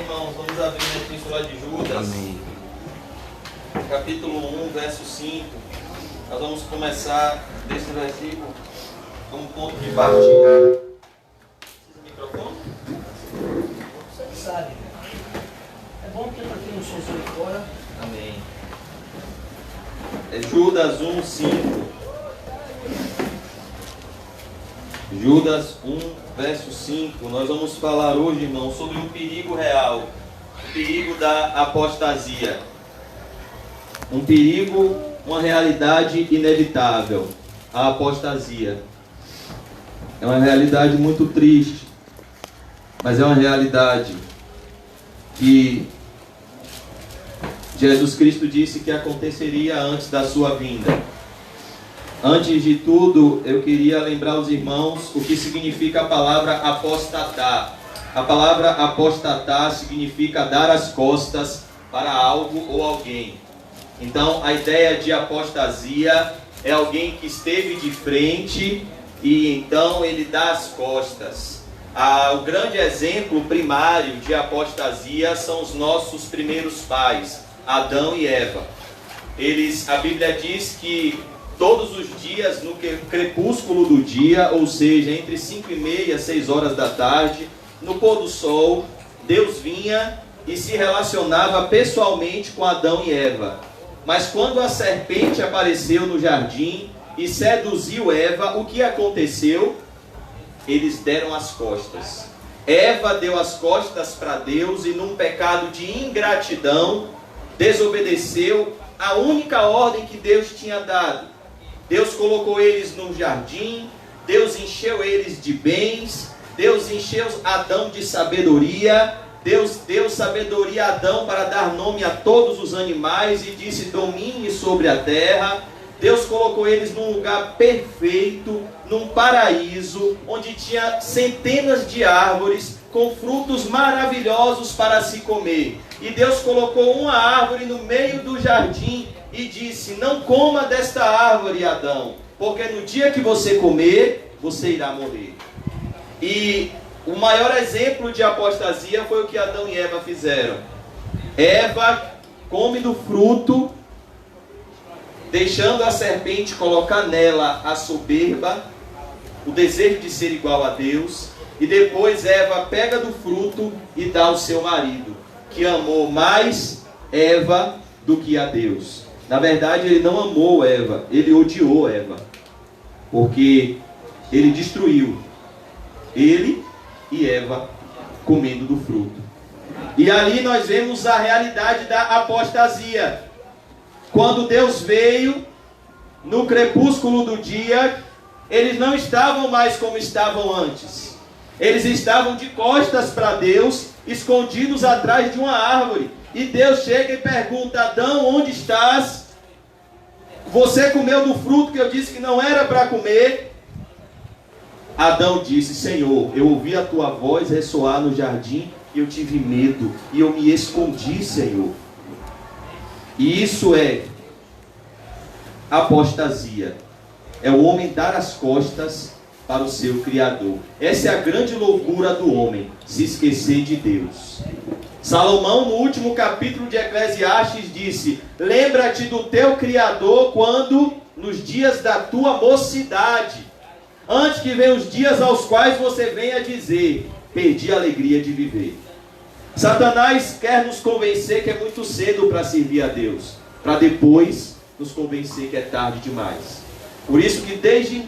irmãos, vamos abrir a Epístola de Judas. Amém. Capítulo 1, verso 5. Nós vamos começar desse versículo como ponto de partida. Precisa de microfone? Você sabe. É bom que para quem não sou de fora. Amém. É Judas 1, 5. Judas 1, verso 5. Nós vamos falar hoje, irmão, sobre um perigo real. O perigo da apostasia. Um perigo, uma realidade inevitável. A apostasia. É uma realidade muito triste. Mas é uma realidade que Jesus Cristo disse que aconteceria antes da sua vinda. Antes de tudo, eu queria lembrar os irmãos o que significa a palavra apostatar. A palavra apostatar significa dar as costas para algo ou alguém. Então, a ideia de apostasia é alguém que esteve de frente e então ele dá as costas. O grande exemplo primário de apostasia são os nossos primeiros pais, Adão e Eva. A Bíblia diz que todos os dias, no crepúsculo do dia, ou seja, entre 5h30 e 6 horas da tarde, no pôr do sol, Deus vinha e se relacionava pessoalmente com Adão e Eva. Mas quando a serpente apareceu no jardim e seduziu Eva, o que aconteceu? Eles deram as costas. Eva deu as costas para Deus e, num pecado de ingratidão, desobedeceu a única ordem que Deus tinha dado. Deus colocou eles num jardim, Deus encheu eles de bens, Deus encheu Adão de sabedoria, Deus deu sabedoria a Adão para dar nome a todos os animais e disse: domine sobre a terra. Deus colocou eles num lugar perfeito, num paraíso, onde tinha centenas de árvores com frutos maravilhosos para se comer. E Deus colocou uma árvore no meio do jardim e disse: não coma desta árvore, Adão, porque no dia que você comer, você irá morrer. E o maior exemplo de apostasia foi o que Adão e Eva fizeram. Eva come do fruto, deixando a serpente colocar nela a soberba, o desejo de ser igual a Deus, e depois Eva pega do fruto e dá ao seu marido, que amou mais Eva do que a Deus. Na verdade, ele não amou Eva, ele odiou Eva, porque ele destruiu ele e Eva comendo do fruto. E ali nós vemos a realidade da apostasia. Quando Deus veio, no crepúsculo do dia, eles não estavam mais como estavam antes. Eles estavam de costas para Deus, escondidos atrás de uma árvore. E Deus chega e pergunta: Adão, onde estás? Você comeu do fruto que eu disse que não era para comer? Adão disse: Senhor, eu ouvi a tua voz ressoar no jardim e eu tive medo e eu me escondi, Senhor. E isso é apostasia. É o homem dar as costas para o seu Criador. Essa é a grande loucura do homem, se esquecer de Deus. Salomão, no último capítulo de Eclesiastes, disse: lembra-te do teu Criador quando, nos dias da tua mocidade, antes que venham os dias aos quais você venha dizer: perdi a alegria de viver. Satanás quer nos convencer que é muito cedo para servir a Deus, para depois nos convencer que é tarde demais. Por isso que desde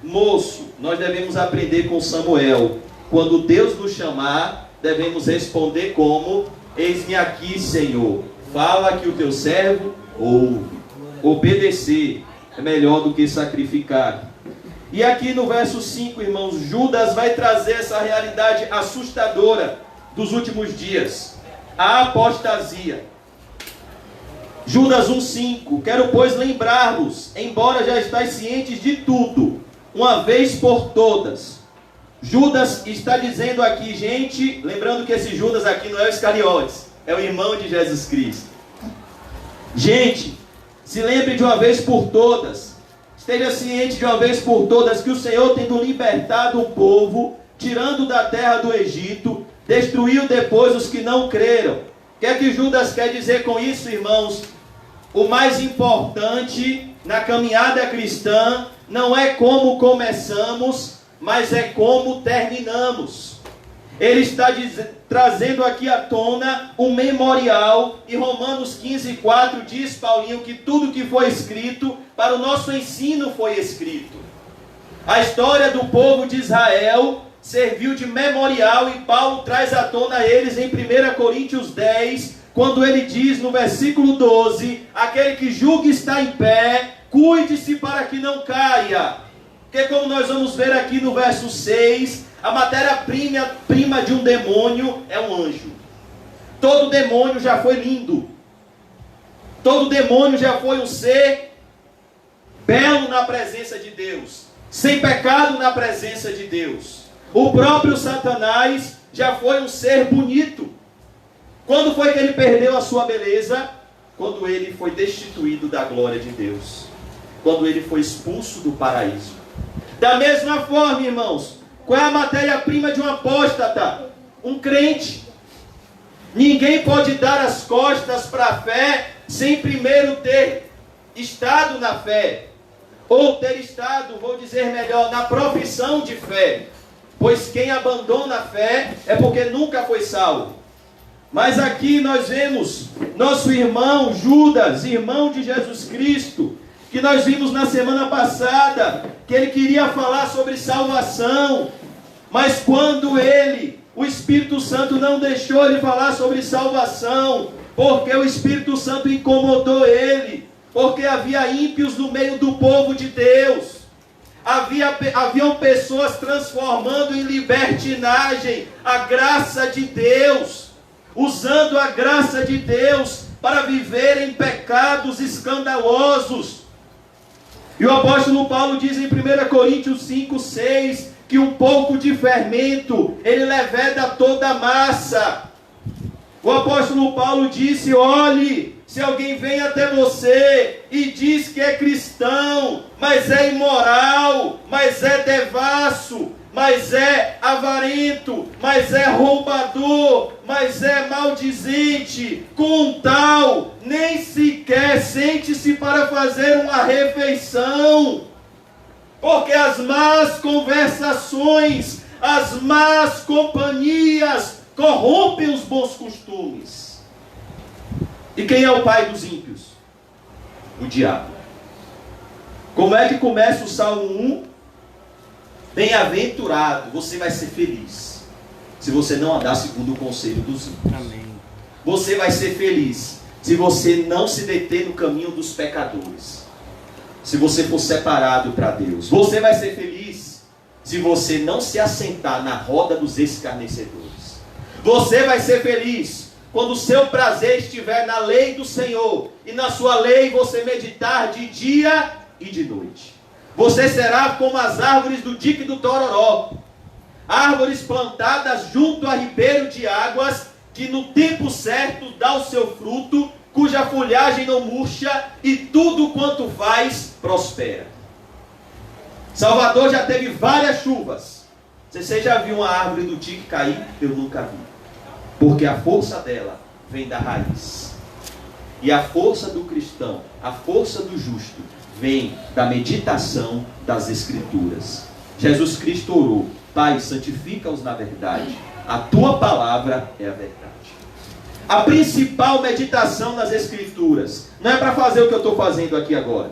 moço nós devemos aprender com Samuel: quando Deus nos chamar, devemos responder como: eis-me aqui, Senhor, fala que o teu servo ouve. Obedecer é melhor do que sacrificar. E aqui no verso 5, irmãos, Judas vai trazer essa realidade assustadora dos últimos dias: a apostasia. Judas 1,5: quero, pois, lembrar-vos, embora já estáis cientes de tudo, uma vez por todas. Judas está dizendo aqui, gente, lembrando que esse Judas aqui não é o Iscariotes, é o irmão de Jesus Cristo. Gente, se lembre de uma vez por todas, esteja ciente de uma vez por todas que o Senhor, tendo libertado o povo, tirando da terra do Egito, destruiu depois os que não creram. O que é que Judas quer dizer com isso, irmãos? O mais importante na caminhada cristã não é como começamos, mas é como terminamos. Ele está trazendo aqui à tona um memorial, e Romanos 15:4 diz, Paulinho, que tudo que foi escrito para o nosso ensino foi escrito. A história do povo de Israel serviu de memorial, e Paulo traz à tona eles em 1 Coríntios 10, quando ele diz no versículo 12, aquele que julga está em pé, cuide-se para que não caia. Porque como nós vamos ver aqui no verso 6, a matéria-prima de um demônio é um anjo. Todo demônio já foi lindo. Todo demônio já foi um ser belo na presença de Deus, sem pecado na presença de Deus. O próprio Satanás já foi um ser bonito. Quando foi que ele perdeu a sua beleza? Quando ele foi destituído da glória de Deus. Quando ele foi expulso do paraíso. Da mesma forma, irmãos, qual é a matéria-prima de um apóstata? Um crente. Ninguém pode dar as costas para a fé sem primeiro ter estado na fé. Ou ter estado, vou dizer melhor, na profissão de fé. Pois quem abandona a fé é porque nunca foi salvo. Mas aqui nós vemos nosso irmão Judas, irmão de Jesus Cristo, que nós vimos na semana passada, que ele queria falar sobre salvação, mas quando o Espírito Santo não deixou ele falar sobre salvação, porque o Espírito Santo incomodou ele, porque havia ímpios no meio do povo de Deus, haviam pessoas transformando em libertinagem a graça de Deus, usando a graça de Deus para viver em pecados escandalosos. E o apóstolo Paulo diz em 1 Coríntios 5:6 que um pouco de fermento ele leveda toda a massa. O apóstolo Paulo disse: olhe, se alguém vem até você e diz que é cristão, mas é imoral, mas é devasso, mas é avarento, mas é roubador, mas é maldizente, com tal, nem sequer sente-se para fazer uma refeição, porque as más conversações, as más companhias corrompem os bons costumes. E quem é o pai dos ímpios? O diabo. Como é que começa o Salmo 1? Bem-aventurado, você vai ser feliz se você não andar segundo o conselho dos ímpios. Amém. Você vai ser feliz se você não se deter no caminho dos pecadores, se você for separado para Deus. Você vai ser feliz se você não se assentar na roda dos escarnecedores. Você vai ser feliz quando o seu prazer estiver na lei do Senhor, e na sua lei você meditar de dia e de noite. Você será como as árvores do dique do Tororó, árvores plantadas junto a ribeiro de águas, que no tempo certo dá o seu fruto, cuja folhagem não murcha, e tudo quanto faz prospera. Salvador já teve várias chuvas. Você já viu uma árvore do dique cair? Eu nunca vi. Porque a força dela vem da raiz. E a força do cristão, a força do justo, vem da meditação das Escrituras. Jesus Cristo orou: Pai, santifica-os na verdade. A tua palavra é a verdade. A principal meditação nas Escrituras não é para fazer o que eu estou fazendo aqui agora.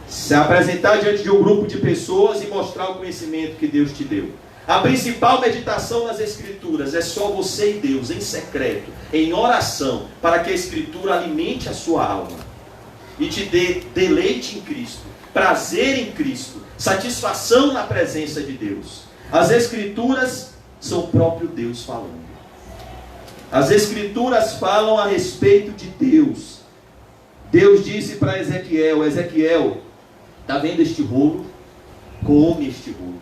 Se apresentar diante de um grupo de pessoas e mostrar o conhecimento que Deus te deu. A principal meditação nas Escrituras é só você e Deus, em secreto, em oração, para que a Escritura alimente a sua alma e te dê deleite em Cristo, prazer em Cristo, satisfação na presença de Deus. As Escrituras são o próprio Deus falando. As Escrituras falam a respeito de Deus. Deus disse para Ezequiel: Ezequiel, está vendo este rolo? Come este rolo.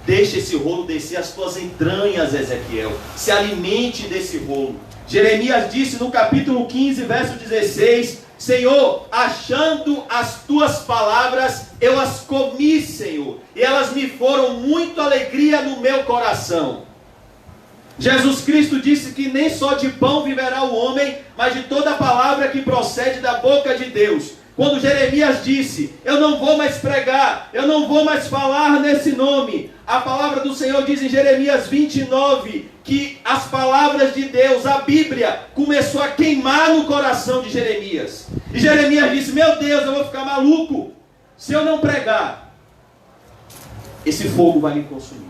Deixa esse rolo descer as tuas entranhas, Ezequiel. Se alimente desse rolo. Jeremias disse no capítulo 15, verso 16: Senhor, achando as tuas palavras, eu as comi, Senhor, e elas me foram muito alegria no meu coração. Jesus Cristo disse que nem só de pão viverá o homem, mas de toda palavra que procede da boca de Deus. Quando Jeremias disse, eu não vou mais pregar, eu não vou mais falar nesse nome, a palavra do Senhor diz em Jeremias 29, que as palavras de Deus, a Bíblia, começou a queimar no coração de Jeremias. E Jeremias disse, meu Deus, eu vou ficar maluco, se eu não pregar, esse fogo vai me consumir.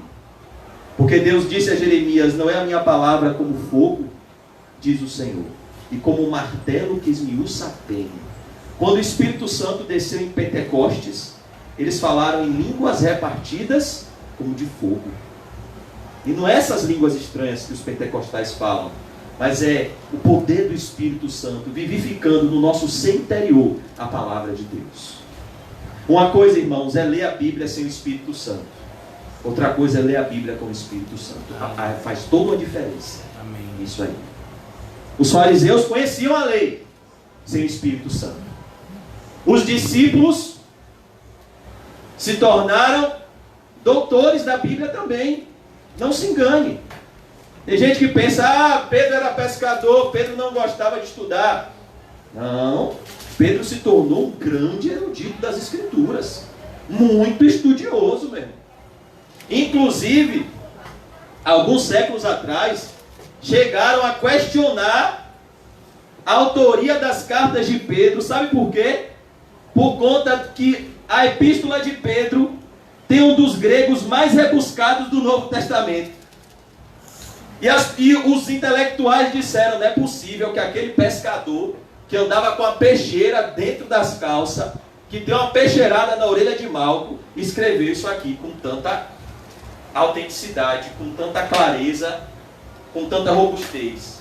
Porque Deus disse a Jeremias, não é a minha palavra como fogo, diz o Senhor, e como um martelo que esmiuça a terra. Quando o Espírito Santo desceu em Pentecostes, eles falaram em línguas repartidas como de fogo. E não é essas línguas estranhas que os pentecostais falam, mas é o poder do Espírito Santo vivificando no nosso ser interior a palavra de Deus. Uma coisa, irmãos, é ler a Bíblia sem o Espírito Santo. Outra coisa é ler a Bíblia com o Espírito Santo. Faz toda uma diferença. Amém. Isso aí. Os fariseus conheciam a lei sem o Espírito Santo. Os discípulos se tornaram doutores da Bíblia também. Não se engane. Tem gente que pensa, Pedro era pescador, Pedro não gostava de estudar. Não, Pedro se tornou um grande erudito das Escrituras. Muito estudioso mesmo. Inclusive, alguns séculos atrás, chegaram a questionar a autoria das cartas de Pedro. Sabe por quê? Por conta que a epístola de Pedro tem um dos gregos mais rebuscados do Novo Testamento. E os intelectuais disseram, não é possível que aquele pescador que andava com a peixeira dentro das calças, que deu uma peixeirada na orelha de Malco, escreveu isso aqui com tanta autenticidade, com tanta clareza, com tanta robustez.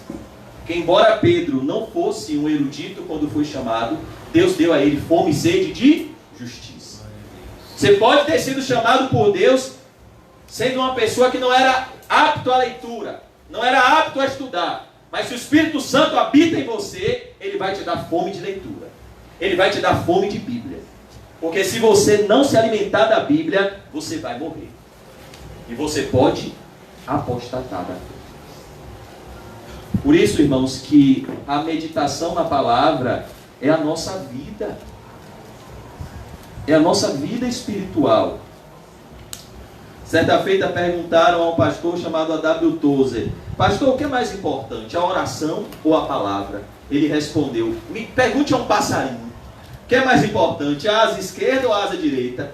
Que embora Pedro não fosse um erudito quando foi chamado, Deus deu a ele fome e sede de justiça. Você pode ter sido chamado por Deus sendo uma pessoa que não era apto à leitura, não era apto a estudar, mas se o Espírito Santo habita em você, ele vai te dar fome de leitura, ele vai te dar fome de Bíblia, porque se você não se alimentar da Bíblia, você vai morrer, e você pode apostatar da fé. Por isso, irmãos, que a meditação na palavra é a nossa vida. É a nossa vida espiritual. Certa feita perguntaram a um pastor chamado A.W. Tozer, pastor, o que é mais importante, a oração ou a palavra? Ele respondeu, me pergunte a um passarinho, o que é mais importante, a asa esquerda ou a asa direita?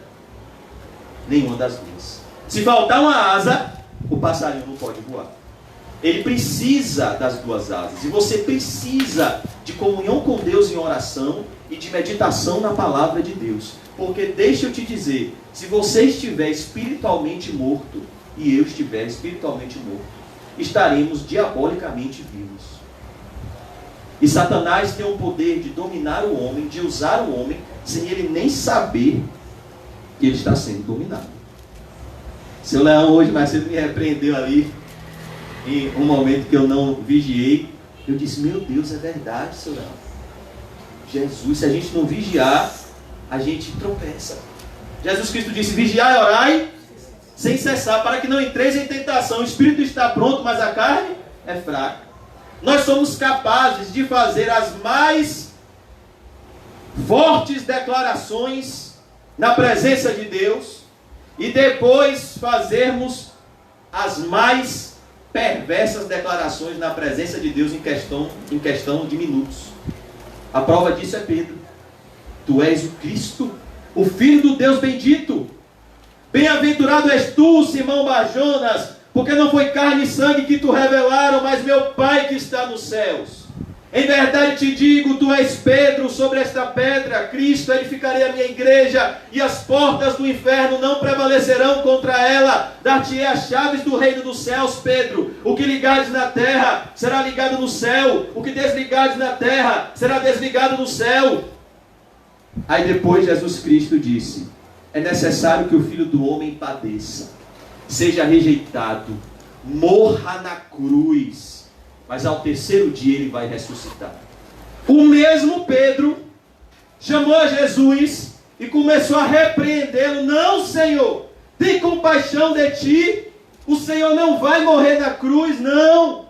Nenhuma das duas. Se faltar uma asa, o passarinho não pode voar. Ele precisa das duas asas. E você precisa de comunhão com Deus em oração e de meditação na palavra de Deus. Porque deixa eu te dizer, se você estiver espiritualmente morto e eu estiver espiritualmente morto, estaremos diabolicamente vivos. E Satanás tem o poder de dominar o homem, de usar o homem, sem ele nem saber que ele está sendo dominado. Seu Leão hoje mais cedo me repreendeu ali, em um momento que eu não vigiei. Eu disse, meu Deus, é verdade, seu Leão. Jesus, se a gente não vigiar, a gente tropeça. Jesus Cristo disse, vigiai e orai sem cessar, para que não entreis em tentação. O espírito está pronto, mas a carne é fraca. Nós somos capazes de fazer as mais fortes declarações na presença de Deus e depois fazermos as mais perversas declarações na presença de Deus em questão de minutos. A prova disso é Pedro. Tu és o Cristo, o Filho do Deus bendito. Bem-aventurado és tu, Simão Barjonas, porque não foi carne e sangue que tu revelaram, mas meu Pai que está nos céus. Em verdade te digo, tu és Pedro, sobre esta pedra, Cristo, edificarei a minha igreja, e as portas do inferno não prevalecerão contra ela. Dar-te-ei as chaves do reino dos céus, Pedro. O que ligares na terra, será ligado no céu. O que desligares na terra, será desligado no céu. Aí depois Jesus Cristo disse, é necessário que o Filho do Homem padeça, seja rejeitado, morra na cruz, mas ao terceiro dia ele vai ressuscitar. O mesmo Pedro chamou a Jesus e começou a repreendê-lo. Não, Senhor, tem compaixão de ti, O Senhor não vai morrer na cruz, não.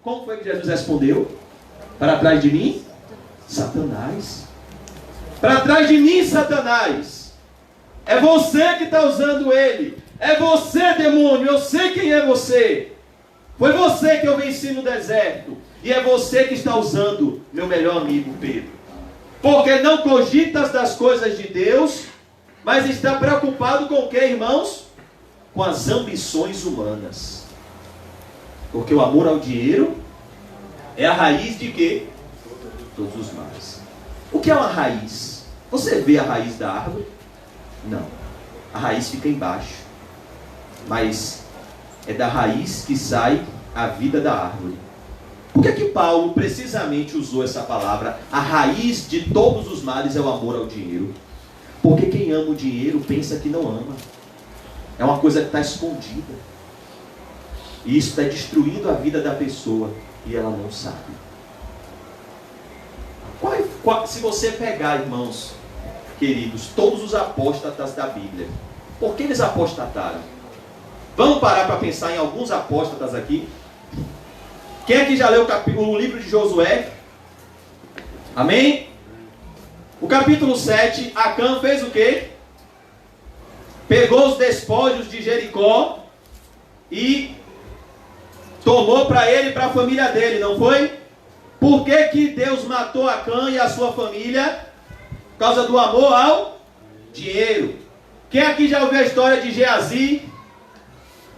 Como foi que Jesus respondeu? Para trás de mim, Satanás. Para trás de mim, Satanás. É você que está usando ele. É você, demônio. Eu sei quem é você. Foi você que eu venci no deserto. E é você que está usando meu melhor amigo Pedro. Porque não cogitas das coisas de Deus, mas está preocupado com o que, irmãos? Com as ambições humanas. Porque o amor ao dinheiro é a raiz de quê? Todos os males. O que é uma raiz? Você vê a raiz da árvore? Não. A raiz fica embaixo. Mas é da raiz que sai a vida da árvore. Por que Paulo precisamente usou essa palavra? A raiz de todos os males é o amor ao dinheiro. Porque quem ama o dinheiro pensa que não ama. É uma coisa que está escondida. E isso está destruindo a vida da pessoa. E ela não sabe. Se você pegar, irmãos queridos, todos os apóstatas da Bíblia, por que eles apostataram? Vamos parar para pensar em alguns apóstatas aqui. Quem é que já leu o livro de Josué? Amém? O capítulo 7, Acã fez o quê? Pegou os despojos de Jericó e tomou para ele e para a família dele, não foi? Por que que Deus matou Acã e a sua família? Por causa do amor ao dinheiro. Quem aqui já ouviu a história de Geazi?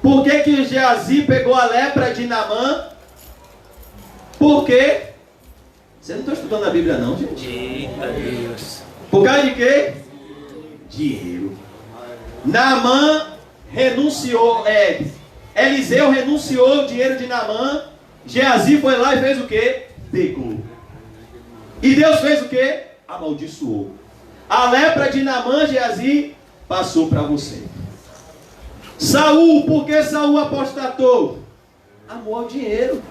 Por que que Geazi pegou a lepra de Naamã? Por quê? Você não está estudando a Bíblia não, gente? Eita Deus. Por causa de quê? Dinheiro. Naamã renunciou, Eliseu renunciou o dinheiro de Naamã. Geazi foi lá e fez o quê? Pegou. E Deus fez o quê? Amaldiçoou. A lepra de Naamã, Geazi, passou para você. Saul, por que Saul apostatou? Amor ao dinheiro.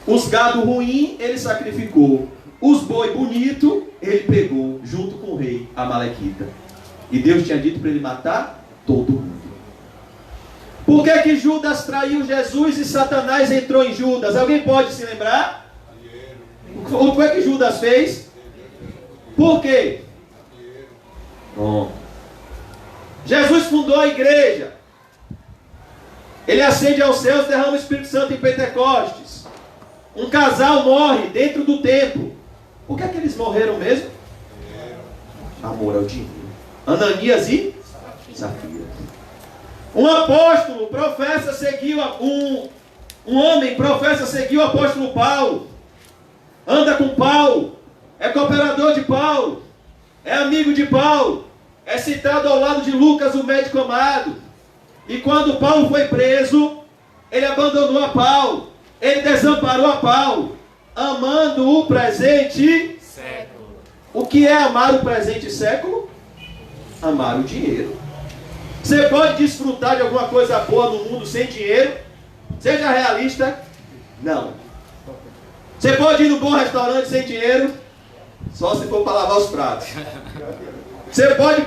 Os gado ruim, ele sacrificou. Os boi bonito, ele pegou, junto com o rei Amalequita. E Deus tinha dito para ele matar todo mundo. Por que que Judas traiu Jesus e Satanás entrou em Judas? Alguém pode se lembrar? O que é que Judas fez? Por quê? Bom. Jesus fundou a igreja. Ele ascende aos céus, derrama o Espírito Santo em Pentecostes. Um casal morre dentro do templo. Por que é que eles morreram mesmo? Amor ao dinheiro. Ananias e Safira. Um apóstolo professa seguir um homem professa seguir o apóstolo Paulo. Anda com Paulo. É cooperador de Paulo. É amigo de Paulo. É citado ao lado de Lucas, o médico amado. E quando Paulo foi preso, ele abandonou a Paulo. Ele desamparou a Paulo, amando o presente século. O que é amar o presente século? Amar o dinheiro. Você pode desfrutar de alguma coisa boa no mundo sem dinheiro? Seja realista. Não. Você pode ir num bom restaurante sem dinheiro? Só se for para lavar os pratos. Você pode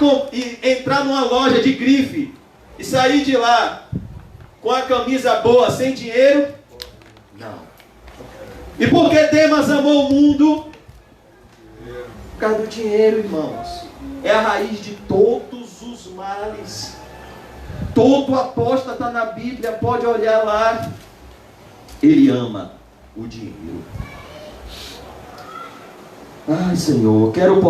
entrar numa loja de grife e sair de lá com a camisa boa sem dinheiro? Não. E por que Demas amou o mundo? Por causa do dinheiro, irmãos. É a raiz de todos os males. Todo apóstata na Bíblia, pode olhar lá. Ele ama o dinheiro. Ai, Senhor, quero,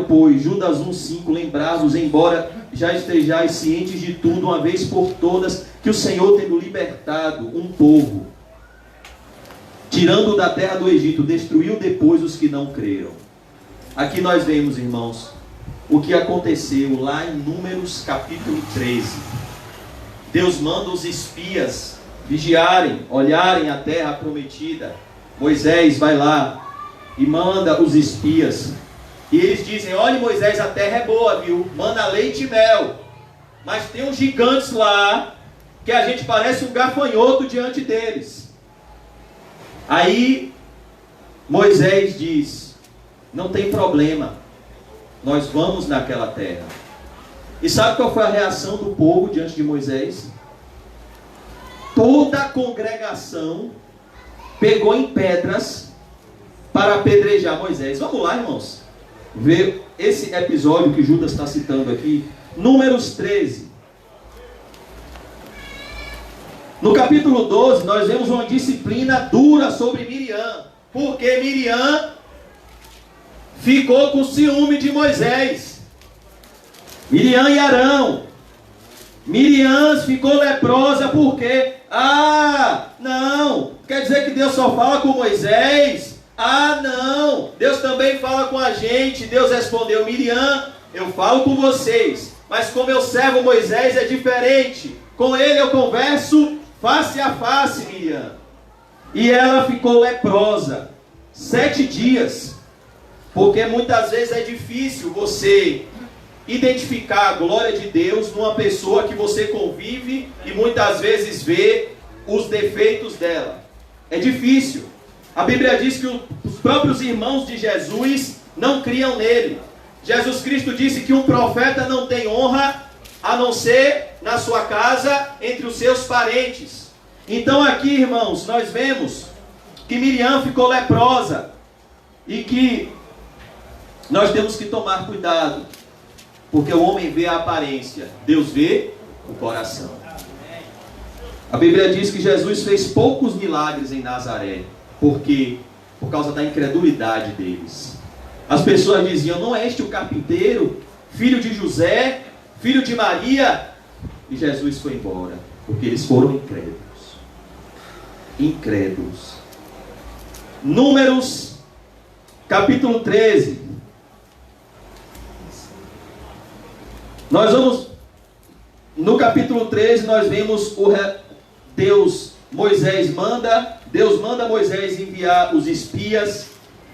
pois, Judas 1,5, lembrar-vos, embora já estejais cientes de tudo, uma vez por todas, que o Senhor, tendo libertado um povo, tirando-o da terra do Egito, destruiu depois os que não creram. Aqui nós vemos, irmãos, o que aconteceu lá em Números capítulo 13. Deus manda os espias vigiarem, olharem a terra prometida. Moisés vai lá e manda os espias. E eles dizem: olha, Moisés, a terra é boa, viu? Manda leite e mel. Mas tem uns gigantes lá que a gente parece um gafanhoto diante deles. Aí Moisés diz: não tem problema, nós vamos naquela terra. E sabe qual foi a reação do povo diante de Moisés? toda a congregação pegou em pedras para apedrejar Moisés. Vamos lá, irmãos, ver esse episódio que Judas está citando aqui. Números 13. No capítulo 12, nós vemos uma disciplina dura sobre Miriam, porque Miriam ficou com ciúme de Moisés. Miriam e Arão. Miriam ficou leprosa porque, não, quer dizer que Deus só fala com Moisés? Não, Deus também fala com a gente. Deus respondeu: Miriam, eu falo com vocês, mas com meu servo Moisés é diferente. Com ele eu converso face a face, Miriam. E ela ficou leprosa 7 dias, porque muitas vezes é difícil você identificar a glória de Deus numa pessoa que você convive e muitas vezes vê os defeitos dela. É difícil. A Bíblia diz que os próprios irmãos de Jesus não criam nele. Jesus Cristo disse que um profeta não tem honra a não ser na sua casa, entre os seus parentes. Então aqui, irmãos, nós vemos que Miriam ficou leprosa e que nós temos que tomar cuidado, porque o homem vê a aparência, Deus vê o coração. A Bíblia diz que Jesus fez poucos milagres em Nazaré, porque por causa da incredulidade deles. As pessoas diziam: não é este o carpinteiro, filho de José, filho de Maria? E Jesus foi embora, porque eles foram incrédulos. Incrédulos. Números, capítulo 13. Nós vamos, no capítulo 13, nós vemos Deus manda Moisés enviar os espias.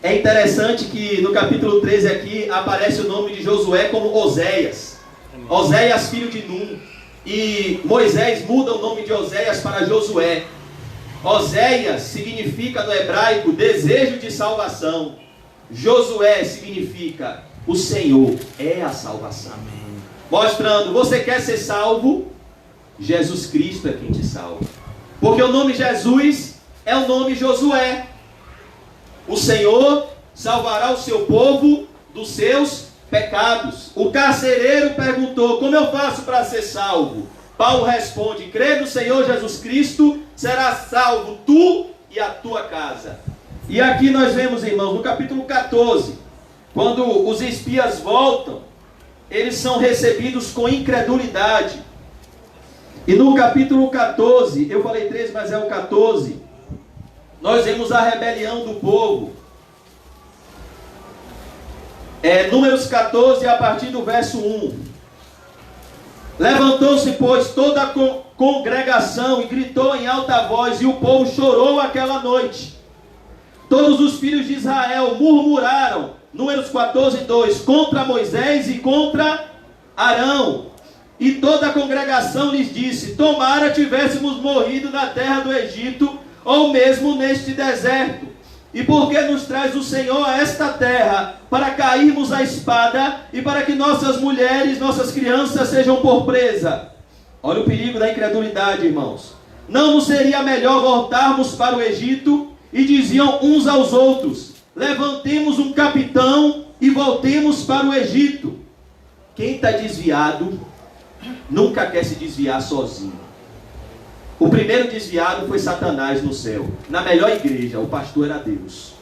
É interessante que no capítulo 13 aqui aparece o nome de Josué como Oséias. Oséias, filho de Num. E Moisés muda o nome de Oséias para Josué. Oséias significa no hebraico desejo de salvação. Josué significa o Senhor é a salvação. Amém. Mostrando, você quer ser salvo? Jesus Cristo é quem te salva. Porque o nome Jesus é o nome Josué. O Senhor salvará o seu povo dos seus pecados. O carcereiro perguntou: como eu faço para ser salvo? Paulo responde: crê no Senhor Jesus Cristo, serás salvo tu e a tua casa. E aqui nós vemos, irmãos, no capítulo 14, quando os espias voltam, eles são recebidos com incredulidade. E no capítulo 14, eu falei 13, mas é o 14, nós vemos a rebelião do povo. Números 14, a partir do verso 1. Levantou-se, pois, toda a congregação e gritou em alta voz, e o povo chorou aquela noite. Todos os filhos de Israel murmuraram, Números 14, 2, contra Moisés e contra Arão. E toda a congregação lhes disse: tomara tivéssemos morrido na terra do Egito, ou mesmo neste deserto. E por que nos traz o Senhor a esta terra, para cairmos à espada, e para que nossas mulheres, nossas crianças sejam por presa? Olha o perigo da incredulidade, irmãos. Não nos seria melhor voltarmos para o Egito? E diziam uns aos outros: levantemos um capitão e voltemos para o Egito. Quem está desviado nunca quer se desviar sozinho. O primeiro desviado foi Satanás no céu. Na melhor igreja, o pastor era Deus.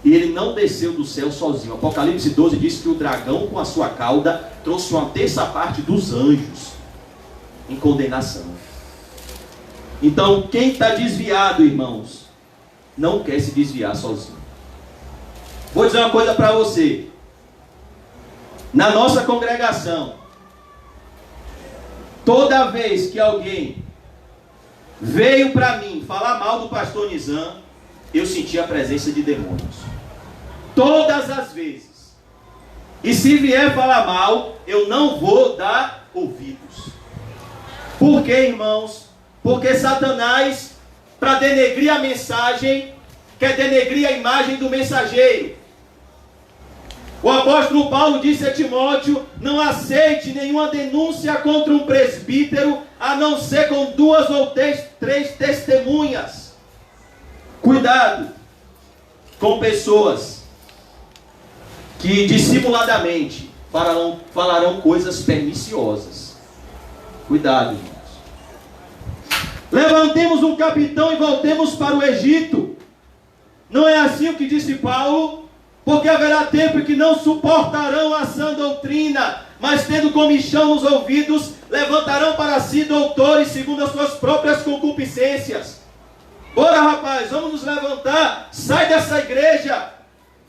E ele não desceu do céu sozinho. Apocalipse 12 diz que o dragão com a sua cauda trouxe uma terça parte dos anjos em condenação. Então, quem está desviado, irmãos, não quer se desviar sozinho. Vou dizer uma coisa para você. Na nossa congregação, toda vez que alguém veio para mim falar mal do pastor Nizam, eu senti a presença de demônios. Todas as vezes. E se vier falar mal, eu não vou dar ouvidos. Por quê, irmãos? Porque Satanás, para denegrir a mensagem, quer denegrir a imagem do mensageiro. O apóstolo Paulo disse a Timóteo: não aceite nenhuma denúncia contra um presbítero, a não ser com 2 ou 3 testemunhas. Cuidado com pessoas que dissimuladamente falarão coisas perniciosas. Cuidado, irmãos. Levantemos um capitão e voltemos para o Egito. Não é assim o que disse Paulo? Porque haverá tempo em que não suportarão a sã doutrina, mas tendo comichão nos ouvidos, levantarão para si doutores segundo as suas próprias concupiscências. Bora, rapaz, vamos nos levantar. Sai dessa igreja,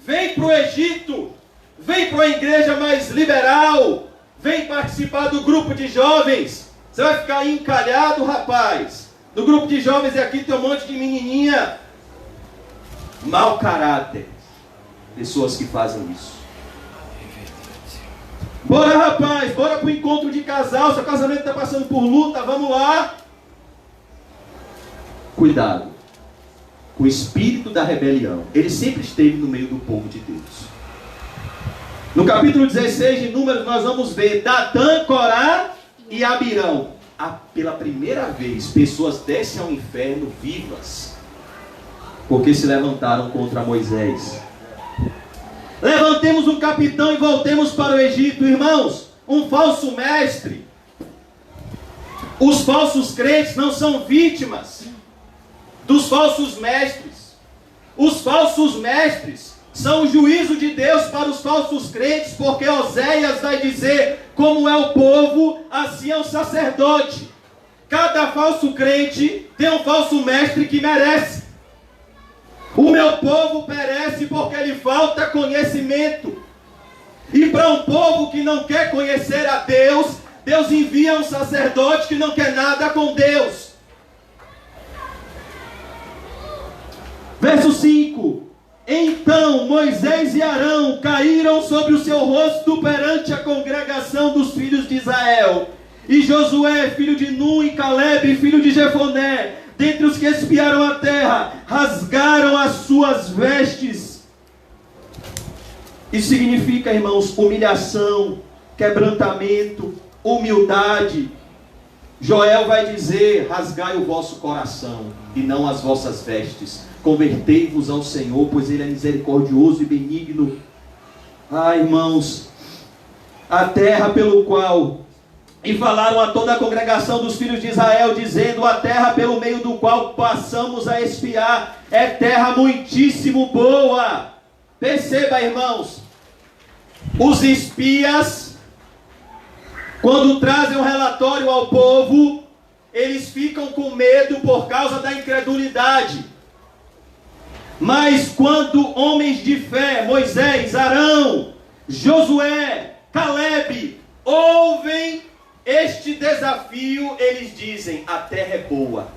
vem para o Egito, vem para uma igreja mais liberal, vem participar do grupo de jovens. Você vai ficar aí encalhado, rapaz. No grupo de jovens aqui tem um monte de menininha, mau caráter. Pessoas que fazem isso. Bora, rapaz, bora para o encontro de casal. Seu casamento está passando por luta, vamos lá. Cuidado com o espírito da rebelião. Ele sempre esteve no meio do povo de Deus. No capítulo 16 de Números nós vamos ver Datã, Corá e Abirão. Pela primeira vez, pessoas descem ao inferno vivas, porque se levantaram contra Moisés. Levantemos um capitão e voltemos para o Egito. Irmãos, um falso mestre. Os falsos crentes não são vítimas dos falsos mestres. Os falsos mestres são o juízo de Deus para os falsos crentes, porque Oséias vai dizer: como é o povo, assim é o sacerdote. Cada falso crente tem um falso mestre que merece. O meu povo perece porque lhe falta conhecimento. E para um povo que não quer conhecer a Deus, Deus envia um sacerdote que não quer nada com Deus. Verso 5. Então Moisés e Arão caíram sobre o seu rosto perante a congregação dos filhos de Israel. E Josué, filho de Nun, e Calebe, filho de Jefoné, dentre os que espiaram a terra, rasgaram as suas vestes. Isso significa, irmãos, humilhação, quebrantamento, humildade. Joel vai dizer: rasgai o vosso coração e não as vossas vestes. Convertei-vos ao Senhor, pois Ele é misericordioso e benigno. Ah, irmãos, a terra pelo qual... E falaram a toda a congregação dos filhos de Israel, dizendo: a terra pelo meio do qual passamos a espiar é terra muitíssimo boa. Perceba, irmãos, os espias, quando trazem um relatório ao povo, eles ficam com medo por causa da incredulidade. Mas quando homens de fé, Moisés, Arão, Josué, Calebe, ouvem este desafio, eles dizem: a terra é boa.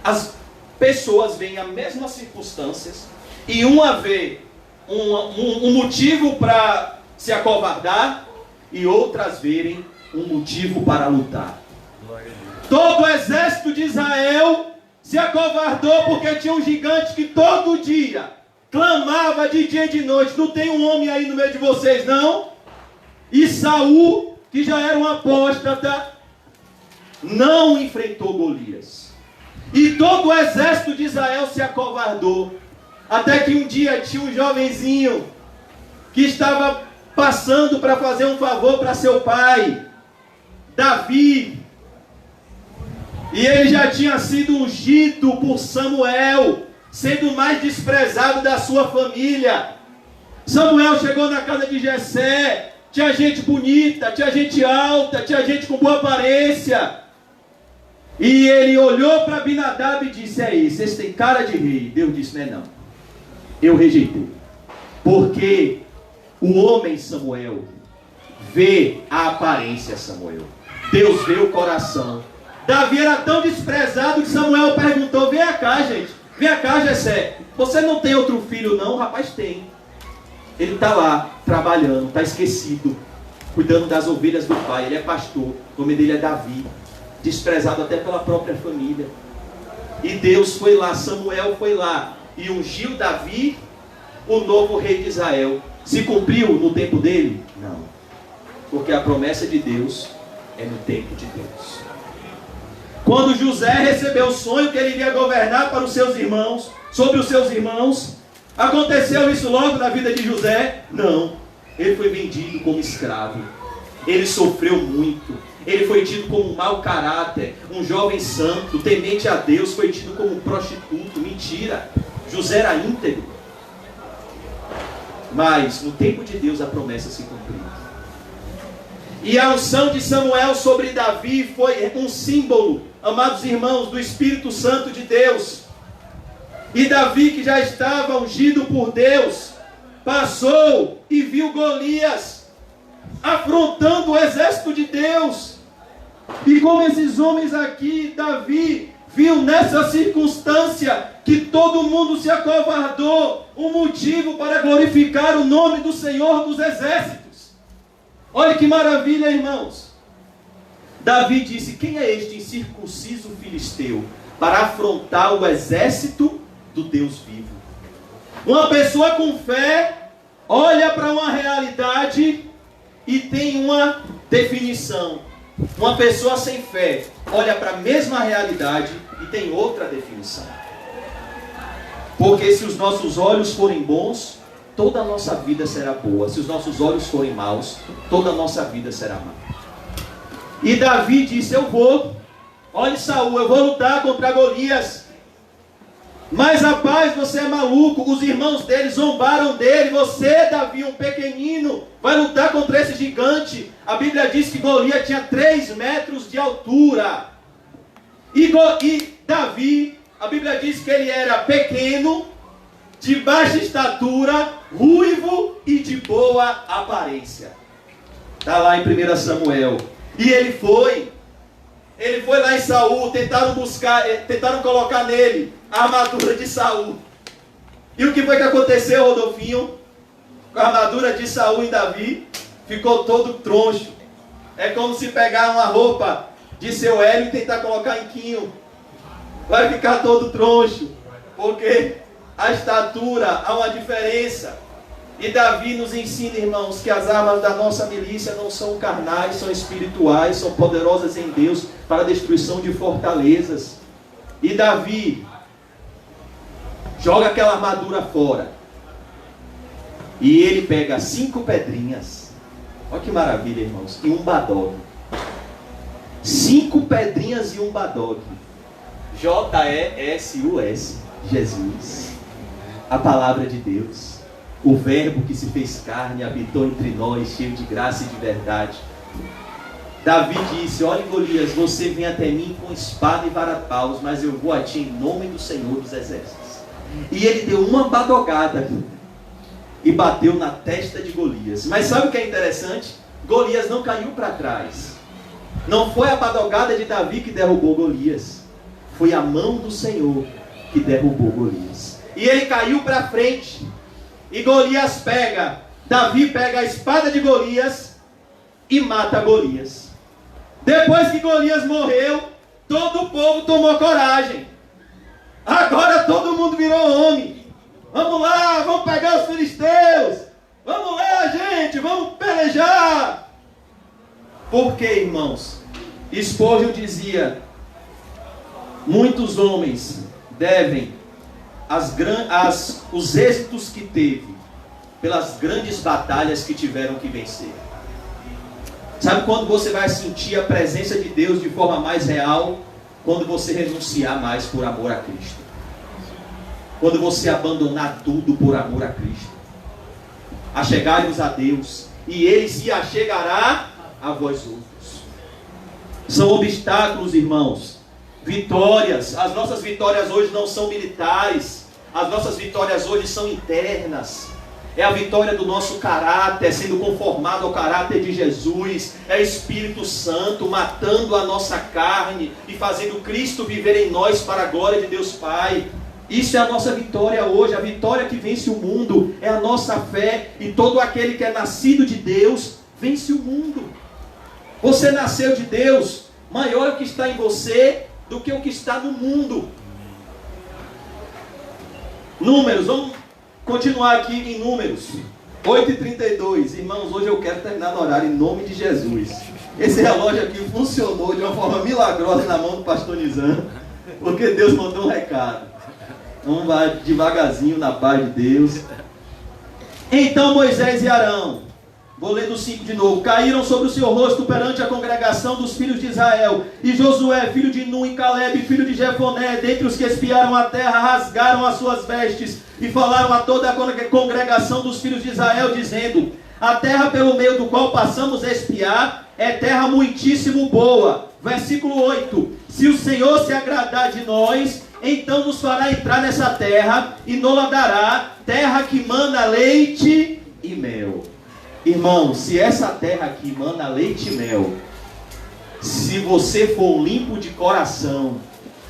As pessoas veem as mesmas circunstâncias e uma vê um motivo para se acovardar e outras verem um motivo para lutar. Todo o exército de Israel se acovardou porque tinha um gigante que todo dia clamava de dia e de noite. Não tem um homem aí no meio de vocês, não? E Saul, que já era um apóstata, não enfrentou Golias. E todo o exército de Israel se acovardou. Até que um dia tinha um jovenzinho que estava passando para fazer um favor para seu pai, Davi. E ele já tinha sido ungido por Samuel, sendo o mais desprezado da sua família. Samuel chegou na casa de Jessé. Tinha gente bonita, tinha gente alta, tinha gente com boa aparência. E ele olhou para Abinadab e disse: é isso, esse tem cara de rei. Deus disse: não é não. Eu rejeitei. Porque o homem Samuel vê a aparência, Samuel. Deus vê o coração. Davi era tão desprezado que Samuel perguntou: vem cá, gente. Vem cá, Jessé. Você não tem outro filho, não? O rapaz tem. Ele está lá, trabalhando, está esquecido, cuidando das ovelhas do pai. Ele é pastor, o nome dele é Davi, desprezado até pela própria família. E Deus foi lá, Samuel foi lá e ungiu Davi, o novo rei de Israel. Se cumpriu no tempo dele? Não. Porque a promessa de Deus é no tempo de Deus. Quando José recebeu o sonho que ele iria governar para os seus irmãos, sobre os seus irmãos, aconteceu isso logo na vida de José? Não. Ele foi vendido como escravo. Ele sofreu muito. Ele foi tido como um mau caráter, um jovem santo, temente a Deus, foi tido como um prostituto. Mentira. José era íntegro. Mas no tempo de Deus a promessa se cumpriu. E a unção de Samuel sobre Davi foi um símbolo, amados irmãos, do Espírito Santo de Deus. E Davi, que já estava ungido por Deus, passou e viu Golias afrontando o exército de Deus. E como esses homens aqui, Davi viu nessa circunstância que todo mundo se acovardou, um motivo para glorificar o nome do Senhor dos Exércitos. Olha que maravilha, irmãos. Davi disse: quem é este incircunciso filisteu para afrontar o exército do Deus vivo? Uma pessoa com fé olha para uma realidade e tem uma definição. Uma pessoa sem fé olha para a mesma realidade e tem outra definição. Porque se os nossos olhos forem bons, toda a nossa vida será boa. Se os nossos olhos forem maus, toda a nossa vida será má. E Davi disse: olha Saul, eu vou lutar contra Golias. Mas rapaz, você é maluco. Os irmãos dele zombaram dele. Você, Davi, um pequenino, vai lutar contra esse gigante. A Bíblia diz que Golias tinha 3 metros de altura. E Davi, a Bíblia diz que ele era pequeno, de baixa estatura, ruivo e de boa aparência. Está lá em 1 Samuel. E ele foi lá em Saul, tentaram colocar nele a armadura de Saul. E o que foi que aconteceu, Rodolfinho? Com a armadura de Saul em Davi, ficou todo troncho. É como se pegar uma roupa de seu Hélio e tentar colocar em Quinho. Vai ficar todo troncho, porque a estatura há uma diferença. E Davi nos ensina, irmãos, que as armas da nossa milícia não são carnais, são espirituais, são poderosas em Deus para a destruição de fortalezas. E Davi joga aquela armadura fora. E ele pega 5 pedrinhas. Olha que maravilha, irmãos. E um badogue. 5 pedrinhas e um badogue. J-E-S-U-S. Jesus. A palavra de Deus. O verbo que se fez carne, habitou entre nós, cheio de graça e de verdade. Davi disse: olha Golias, você vem até mim com espada e vara-paus, mas eu vou a ti em nome do Senhor dos Exércitos. E ele deu uma badogada e bateu na testa de Golias. Mas sabe o que é interessante? Golias não caiu para trás. Não foi a badogada de Davi que derrubou Golias. Foi a mão do Senhor que derrubou Golias. E ele caiu para frente. E Golias Davi pega a espada de Golias e mata Golias. Depois que Golias morreu, todo o povo tomou coragem. Agora todo mundo virou homem. Vamos lá, vamos pegar os filisteus. Vamos lá, gente, vamos pelejar. Por quê, irmãos? Spurgeon dizia: muitos homens devem os êxitos que teve pelas grandes batalhas que tiveram que vencer. Sabe quando você vai sentir a presença de Deus de forma mais real? Quando você renunciar mais por amor a Cristo. Quando você abandonar tudo por amor a Cristo. Achegai-vos a Deus, e Ele se achegará a vós outros. São obstáculos, irmãos. Vitórias. As nossas vitórias hoje não são militares. As nossas vitórias hoje são internas. É a vitória do nosso caráter, sendo conformado ao caráter de Jesus. É o Espírito Santo matando a nossa carne e fazendo Cristo viver em nós para a glória de Deus Pai. Isso é a nossa vitória hoje. A vitória que vence o mundo é a nossa fé. E todo aquele que é nascido de Deus vence o mundo. Você nasceu de Deus. Maior é o que está em você do que o que está no mundo. Números, vamos continuar aqui em Números. 8h32. Irmãos, hoje eu quero terminar no horário em nome de Jesus. Esse relógio aqui funcionou de uma forma milagrosa na mão do pastor Nizam, porque Deus mandou um recado. Vamos lá devagarzinho na paz de Deus. Então Moisés e Arão, vou ler do 5 de novo, caíram sobre o seu rosto perante a congregação dos filhos de Israel. E Josué, filho de Nun, e Calebe, filho de Jefoné, dentre os que espiaram a terra, rasgaram as suas vestes e falaram a toda a congregação dos filhos de Israel, dizendo: a terra pelo meio do qual passamos a espiar é terra muitíssimo boa. Versículo 8: se o Senhor se agradar de nós, então nos fará entrar nessa terra e nos dará terra que mana leite e mel. Irmão, se essa terra aqui mana leite e mel, se você for limpo de coração,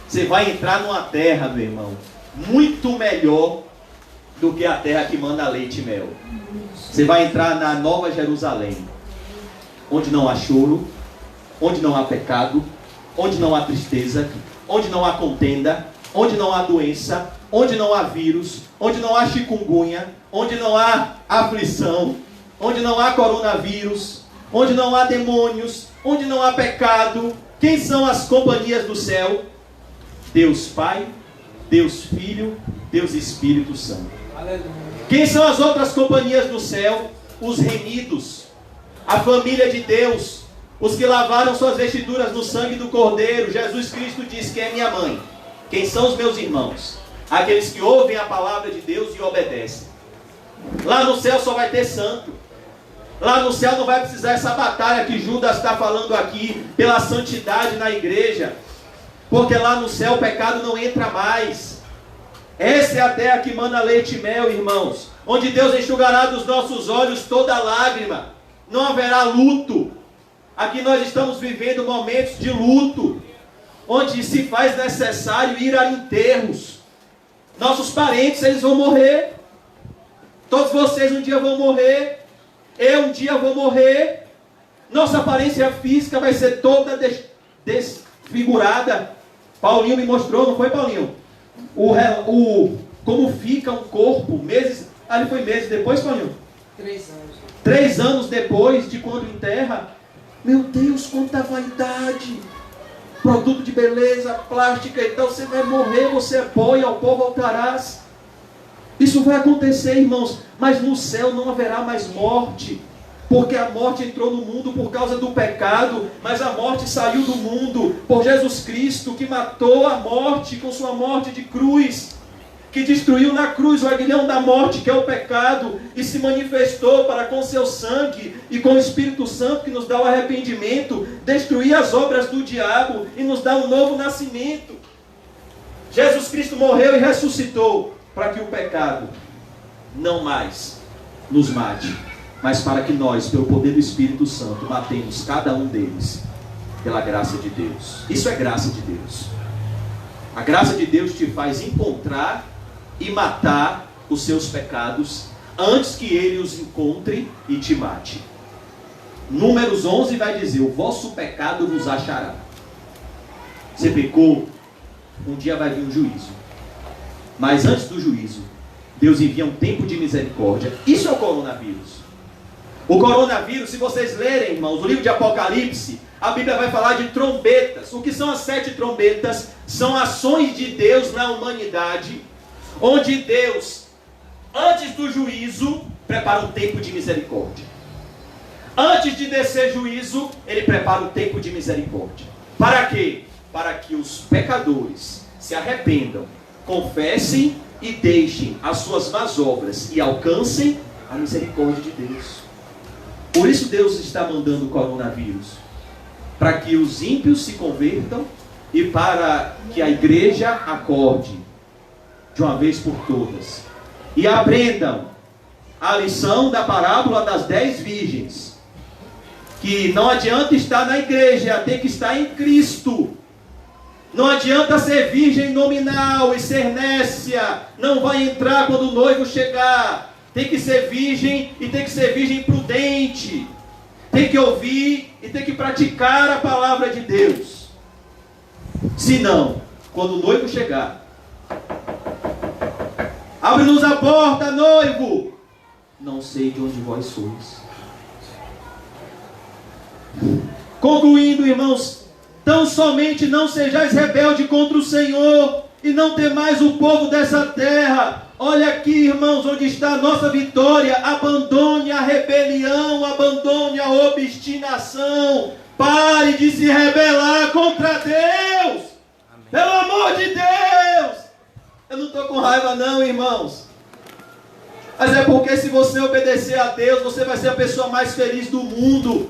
você vai entrar numa terra, meu irmão, muito melhor do que a terra que manda leite e mel. Você vai entrar na Nova Jerusalém, onde não há choro, onde não há pecado, onde não há tristeza, onde não há contenda, onde não há doença, onde não há vírus, onde não há chikungunya, onde não há aflição, onde não há coronavírus, onde não há demônios, onde não há pecado. Quem são as companhias do céu? Deus Pai, Deus Filho, Deus Espírito Santo. Aleluia. Quem são as outras companhias do céu? Os remidos, a família de Deus, os que lavaram suas vestiduras no sangue do Cordeiro. Jesus Cristo diz: quem é minha mãe? Quem são os meus irmãos? Aqueles que ouvem a palavra de Deus e obedecem. Lá no céu só vai ter santo. Lá no céu não vai precisar essa batalha que Judas está falando aqui pela santidade na igreja, porque lá no céu o pecado não entra mais. Essa é a terra que mana leite e mel, irmãos, onde Deus enxugará dos nossos olhos toda lágrima. Não haverá luto. Aqui nós estamos vivendo momentos de luto, onde se faz necessário ir a enterros. Nossos parentes, eles vão morrer. Todos vocês um dia vão morrer. Eu um dia vou morrer. Nossa aparência física vai ser toda desfigurada. Paulinho me mostrou, não foi, Paulinho? Como fica um corpo meses. Ali foi meses depois, Paulinho? 3 anos. 3 anos depois de quando enterra. Meu Deus, quanta vaidade! Produto de beleza, plástica e tal. Você vai morrer, você é pó e ao pó voltarás. Isso vai acontecer, irmãos. Mas no céu não haverá mais morte, porque a morte entrou no mundo por causa do pecado, mas a morte saiu do mundo por Jesus Cristo, que matou a morte com sua morte de cruz, que destruiu na cruz o aguilhão da morte, que é o pecado, e se manifestou para com seu sangue e com o Espírito Santo, que nos dá o arrependimento, destruir as obras do diabo e nos dá um novo nascimento. Jesus Cristo morreu e ressuscitou para que o pecado não mais nos mate, mas para que nós, pelo poder do Espírito Santo, matemos cada um deles pela graça de Deus. Isso é graça de Deus. A graça de Deus te faz encontrar e matar os seus pecados antes que ele os encontre e te mate. Números 11 vai dizer: o vosso pecado vos achará. Você pecou, um dia vai vir um juízo. Mas antes do juízo, Deus envia um tempo de misericórdia. Isso é o coronavírus. O coronavírus, se vocês lerem, irmãos, o livro de Apocalipse, a Bíblia vai falar de trombetas. O que são as 7 trombetas? São ações de Deus na humanidade, onde Deus, antes do juízo, prepara um tempo de misericórdia. Antes de descer juízo, ele prepara um tempo de misericórdia. Para quê? Para que os pecadores se arrependam, confessem e deixem as suas más obras e alcancem a misericórdia de Deus. Por isso Deus está mandando o coronavírus, para que os ímpios se convertam e para que a igreja acorde de uma vez por todas e aprendam a lição da parábola das 10 virgens, que não adianta estar na igreja, tem que estar em Cristo. Não adianta ser virgem nominal e ser nécia, não vai entrar quando o noivo chegar. Tem que ser virgem e tem que ser virgem prudente. Tem que ouvir e tem que praticar a palavra de Deus. Senão, quando o noivo chegar, abre-nos a porta, noivo. não sei de onde vós sois. Concluindo, irmãos, tão somente não sejais rebelde contra o Senhor, e não temais o povo dessa terra. Olha aqui, irmãos, onde está a nossa vitória. Abandone a rebelião, abandone a obstinação. Pare de se rebelar contra Deus. Amém. Pelo amor de Deus. Eu não estou com raiva não, irmãos. Mas é porque se você obedecer a Deus, você vai ser a pessoa mais feliz do mundo.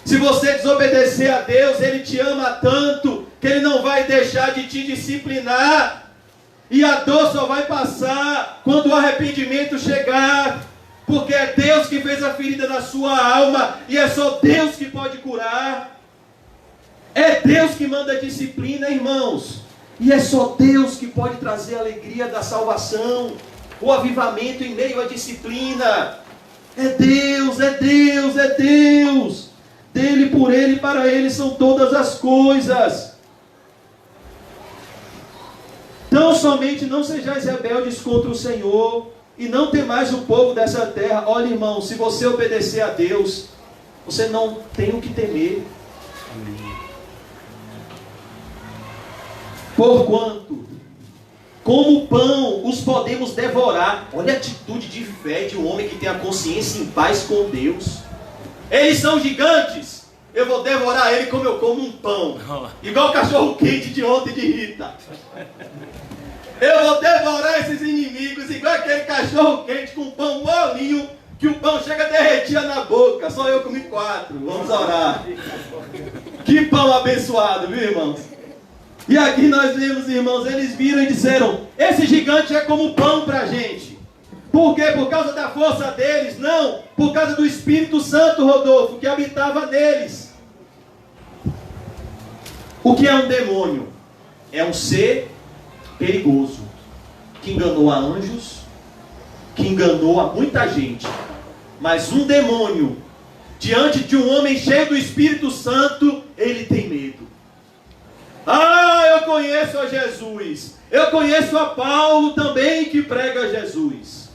Se você desobedecer a Deus, Ele te ama tanto que Ele não vai deixar de te disciplinar. E a dor só vai passar quando o arrependimento chegar. Porque é Deus que fez a ferida na sua alma. E é só Deus que pode curar. É Deus que manda a disciplina, irmãos. E é só Deus que pode trazer a alegria da salvação, o avivamento em meio à disciplina. É Deus, é Deus, é Deus. Dele, por Ele e para Ele são todas as coisas. Tão somente não sejais rebeldes contra o Senhor, e não temais o povo dessa terra. Olha, irmão, se você obedecer a Deus, você não tem o que temer. Porquanto, como pão, os podemos devorar. Olha a atitude de fé de um homem que tem a consciência em paz com Deus. Eles são gigantes. Eu vou devorar ele como eu como um pão. Igual o cachorro quente de ontem de Rita. Eu vou devorar esses inimigos igual aquele cachorro quente com pão molinho, que o pão chega a derretir na boca. Só eu comi 4. Vamos orar. Que pão abençoado, viu, irmãos? E aqui nós vemos, irmãos, eles viram e disseram: esse gigante é como pão para a gente. Por quê? Por causa da força deles? Não, por causa do Espírito Santo, Rodolfo, que habitava neles. O que é um demônio? É um ser perigoso, que enganou a anjos, que enganou a muita gente. Mas um demônio, diante de um homem cheio do Espírito Santo, ele tem medo. Ah, eu conheço a Jesus. Eu conheço a Paulo também, que prega Jesus.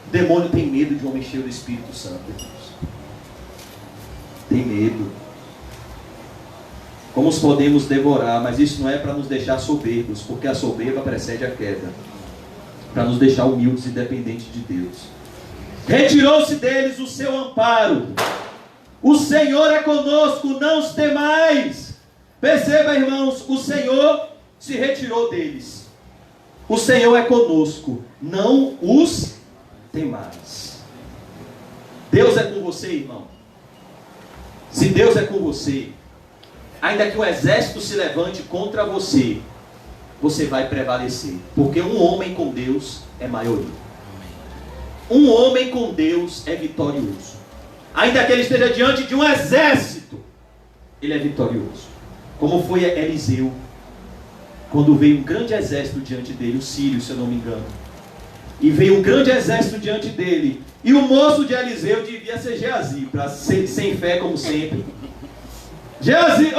O demônio tem medo de um homem cheio do Espírito Santo, irmãos. Tem medo. Como os podemos devorar, mas isso não é para nos deixar soberbos, porque a soberba precede a queda. Para nos deixar humildes e dependentes de Deus. Retirou-se deles o seu amparo. O Senhor é conosco, não os temais. Perceba, irmãos, o Senhor se retirou deles. O Senhor é conosco, não os temais. Deus é com você, irmão. Se Deus é com você, ainda que o exército se levante contra você, você vai prevalecer. Porque um homem com Deus é maioria. Um homem com Deus é vitorioso. Ainda que ele esteja diante de um exército, ele é vitorioso. Como foi Eliseu, quando veio um grande exército diante dele, os sírios, se eu não me engano. E veio um grande exército diante dele. E o moço de Eliseu devia ser Geazi, para ser sem fé como sempre. Geazi,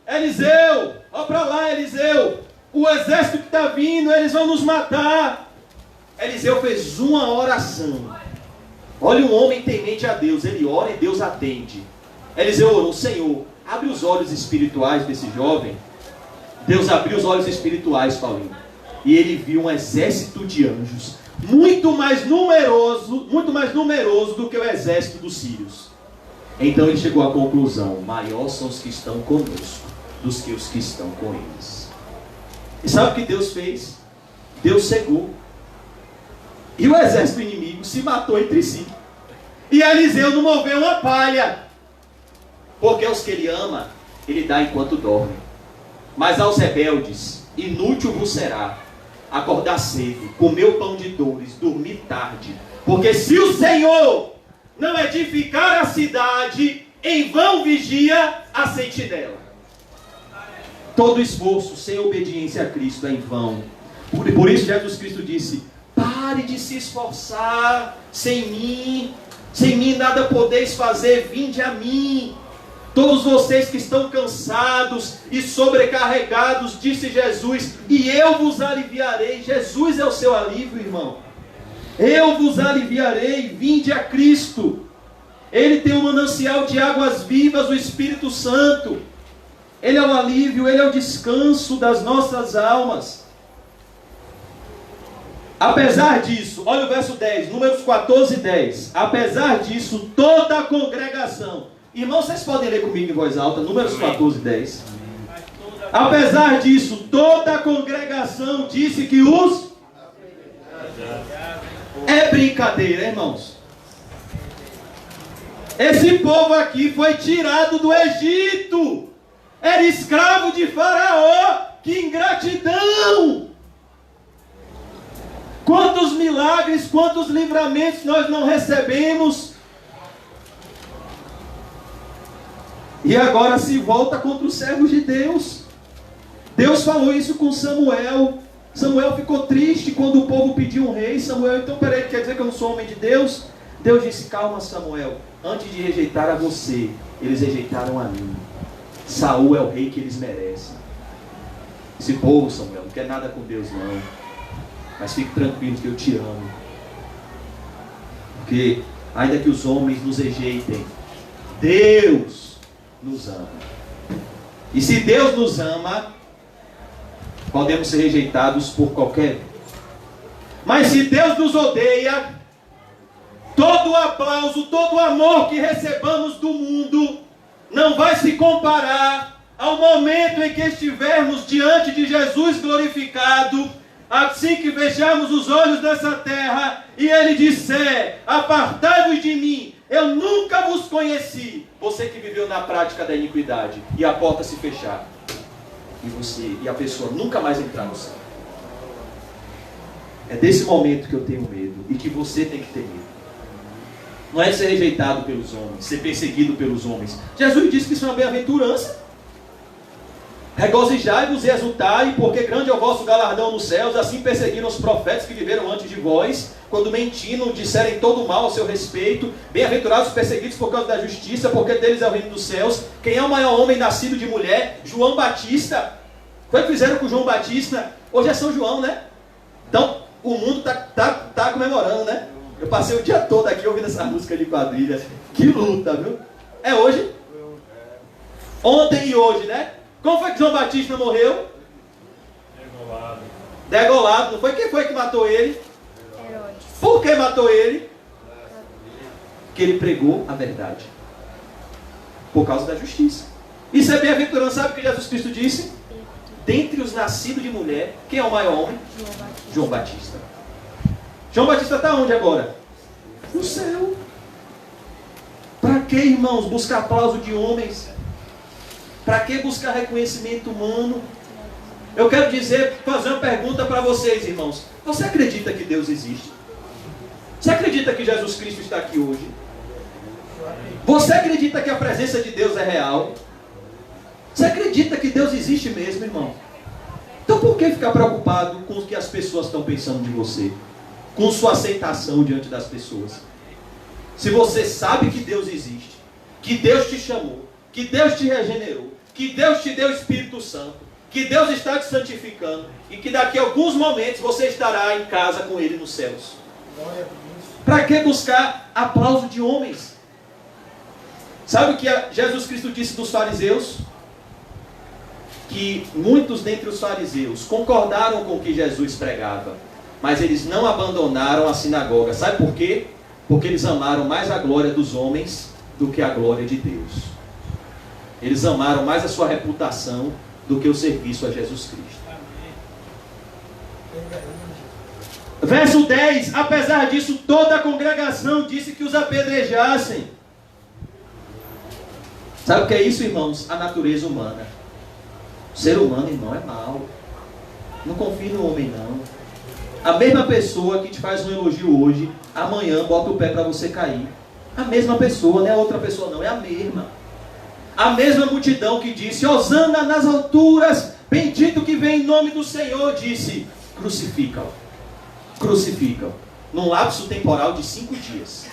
Eliseu, ó para lá, Eliseu. O exército que está vindo, eles vão nos matar. Eliseu fez uma oração. Olha um homem temente a Deus, ele ora e Deus atende. Eliseu orou: Senhor, abre os olhos espirituais desse jovem. Deus abriu os olhos espirituais, Paulinho. E ele viu um exército de anjos, muito mais numeroso do que o exército dos sírios. Então ele chegou à conclusão: maior são os que estão conosco dos que os que estão com eles. E sabe o que Deus fez? Deus cegou. E o exército inimigo se matou entre si. E Eliseu não moveu uma palha. Porque aos que ele ama, ele dá enquanto dorme. Mas aos rebeldes, inútil vos será acordar cedo, comer o pão de dores, dormir tarde. Porque se o Senhor não edificar a cidade, em vão vigia a sentinela. Todo esforço sem obediência a Cristo é em vão. Por isso Jesus Cristo disse: pare de se esforçar sem mim nada podeis fazer, vinde a mim. Todos vocês que estão cansados e sobrecarregados, disse Jesus, e eu vos aliviarei. Jesus é o seu alívio, irmão. Eu vos aliviarei, vinde a Cristo. Ele tem um manancial de águas vivas, o Espírito Santo. Ele é o alívio, Ele é o descanso das nossas almas. Apesar disso, olha o verso 10, Números 14, 10. Apesar disso, toda a congregação. Irmãos, vocês podem ler comigo em voz alta, Números 14, 10. Apesar disso, toda a congregação disse que os... É brincadeira, irmãos. Esse povo aqui foi tirado do Egito. Era escravo de Faraó. Que ingratidão! Quantos milagres, quantos livramentos nós não recebemos. E agora se volta contra os servos de Deus. Deus falou isso com Samuel. Samuel ficou triste quando o povo pediu um rei. Samuel, então peraí, quer dizer que eu não sou homem de Deus? Deus disse, calma Samuel, antes de rejeitar a você, eles rejeitaram a mim. Saul é o rei que eles merecem. Esse povo, Samuel, não quer nada com Deus não. Mas fique tranquilo que eu te amo. Porque ainda que os homens nos rejeitem, Deus nos ama. E se Deus nos ama, podemos ser rejeitados por qualquer um. Mas se Deus nos odeia, todo o aplauso, todo o amor que recebamos do mundo não vai se comparar ao momento em que estivermos diante de Jesus glorificado, assim que fecharmos os olhos dessa terra e Ele disser, apartai-vos de mim, eu nunca vos conheci. Você que viveu na prática da iniquidade e a porta se fechar e a pessoa nunca mais entrar no céu. É desse momento que eu tenho medo e que você tem que ter medo. Não é ser rejeitado pelos homens, ser perseguido pelos homens. Jesus disse que isso é uma bem-aventurança. Regozijai-vos e exultai, porque grande é o vosso galardão nos céus. Assim perseguiram os profetas que viveram antes de vós, quando mentindo, disserem todo mal a seu respeito. Bem-aventurados os perseguidos por causa da justiça, porque deles é o reino dos céus. Quem é o maior homem nascido de mulher? João Batista. Foi o que fizeram com João Batista. Hoje é São João, né? Então, o mundo tá comemorando, né? Eu passei o dia todo aqui ouvindo essa música de quadrilha. Que luta, viu? É hoje? Ontem e hoje, né? Como foi que João Batista morreu? Degolado. Degolado. Não foi? Quem foi que matou ele? Herodes. Por que matou ele? Porque ele pregou a verdade. Por causa da justiça. Isso é bem-aventurança. Sabe o que Jesus Cristo disse? Dentre os nascidos de mulher, quem é o maior homem? João Batista. João Batista está onde agora? No céu. Para que, irmãos, buscar aplauso de homens? Para que buscar reconhecimento humano? Eu quero fazer uma pergunta para vocês, irmãos. Você acredita que Deus existe? Você acredita que Jesus Cristo está aqui hoje? Você acredita que a presença de Deus é real? Você acredita que Deus existe mesmo, irmão? Então por que ficar preocupado com o que as pessoas estão pensando de você? Com sua aceitação diante das pessoas? Se você sabe que Deus existe, que Deus te chamou, que Deus te regenerou, que Deus te deu o Espírito Santo, que Deus está te santificando e que daqui a alguns momentos você estará em casa com Ele nos céus. Para que buscar aplauso de homens? Sabe o que Jesus Cristo disse dos fariseus? Que muitos dentre os fariseus concordaram com o que Jesus pregava, mas eles não abandonaram a sinagoga. Sabe por quê? Porque eles amaram mais a glória dos homens do que a glória de Deus. Eles amaram mais a sua reputação do que o serviço a Jesus Cristo. Verso 10. Apesar disso, toda a congregação disse que os apedrejassem. Sabe o que é isso, irmãos? A natureza humana. O ser humano, irmão, é mau. Não confie no homem, não. A mesma pessoa que te faz um elogio hoje, amanhã bota o pé para você cair. A mesma pessoa, não é outra pessoa não, é a mesma. A mesma multidão que disse, Hosana nas alturas, bendito que vem em nome do Senhor, disse, crucifica-o. Crucifica-o. Num lapso temporal de 5 dias.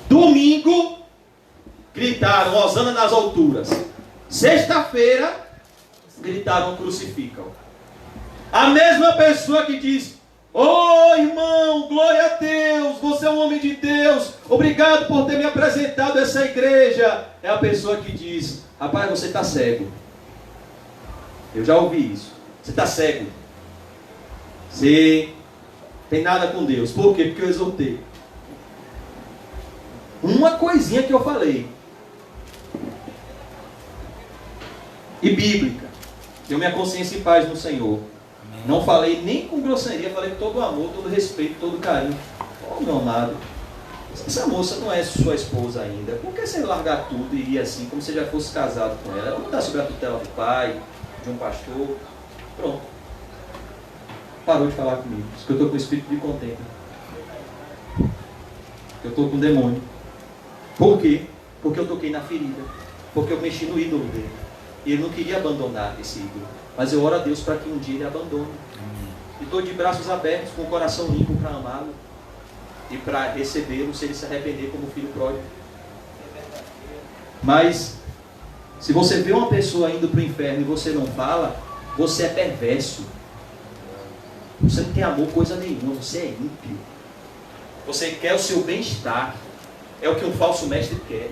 Domingo, gritaram, Hosana nas alturas. Sexta-feira, gritaram, crucificam. A mesma pessoa que diz, oh irmão, glória a é um homem de Deus, obrigado por ter me apresentado essa igreja. É a pessoa que diz, rapaz, você está cego. Eu já ouvi isso. Você está cego. Você tem nada com Deus. Por quê? Porque eu exortei. Uma coisinha que eu falei. E bíblica. Tenho minha consciência em paz no Senhor. Não falei nem com grosseria, falei com todo amor, todo respeito, todo carinho. Oh, meu amado, essa moça não é sua esposa ainda. Por que você largar tudo e ir assim, como se já fosse casado com ela? Ela não está sob a tutela do pai, de um pastor. Pronto. Parou de falar comigo. Diz que eu estou com o espírito de contento. Eu estou com o demônio. Por quê? Porque eu toquei na ferida. Porque eu mexi no ídolo dele. E ele não queria abandonar esse ídolo. Mas eu oro a Deus para que um dia ele abandone. E estou de braços abertos, com o coração limpo para amá-lo. E para recebê-lo se ele se arrepender como filho pródigo. Mas, se você vê uma pessoa indo para o inferno e você não fala, você é perverso. Você não tem amor coisa nenhuma, você é ímpio. Você quer o seu bem-estar. É o que um falso mestre quer.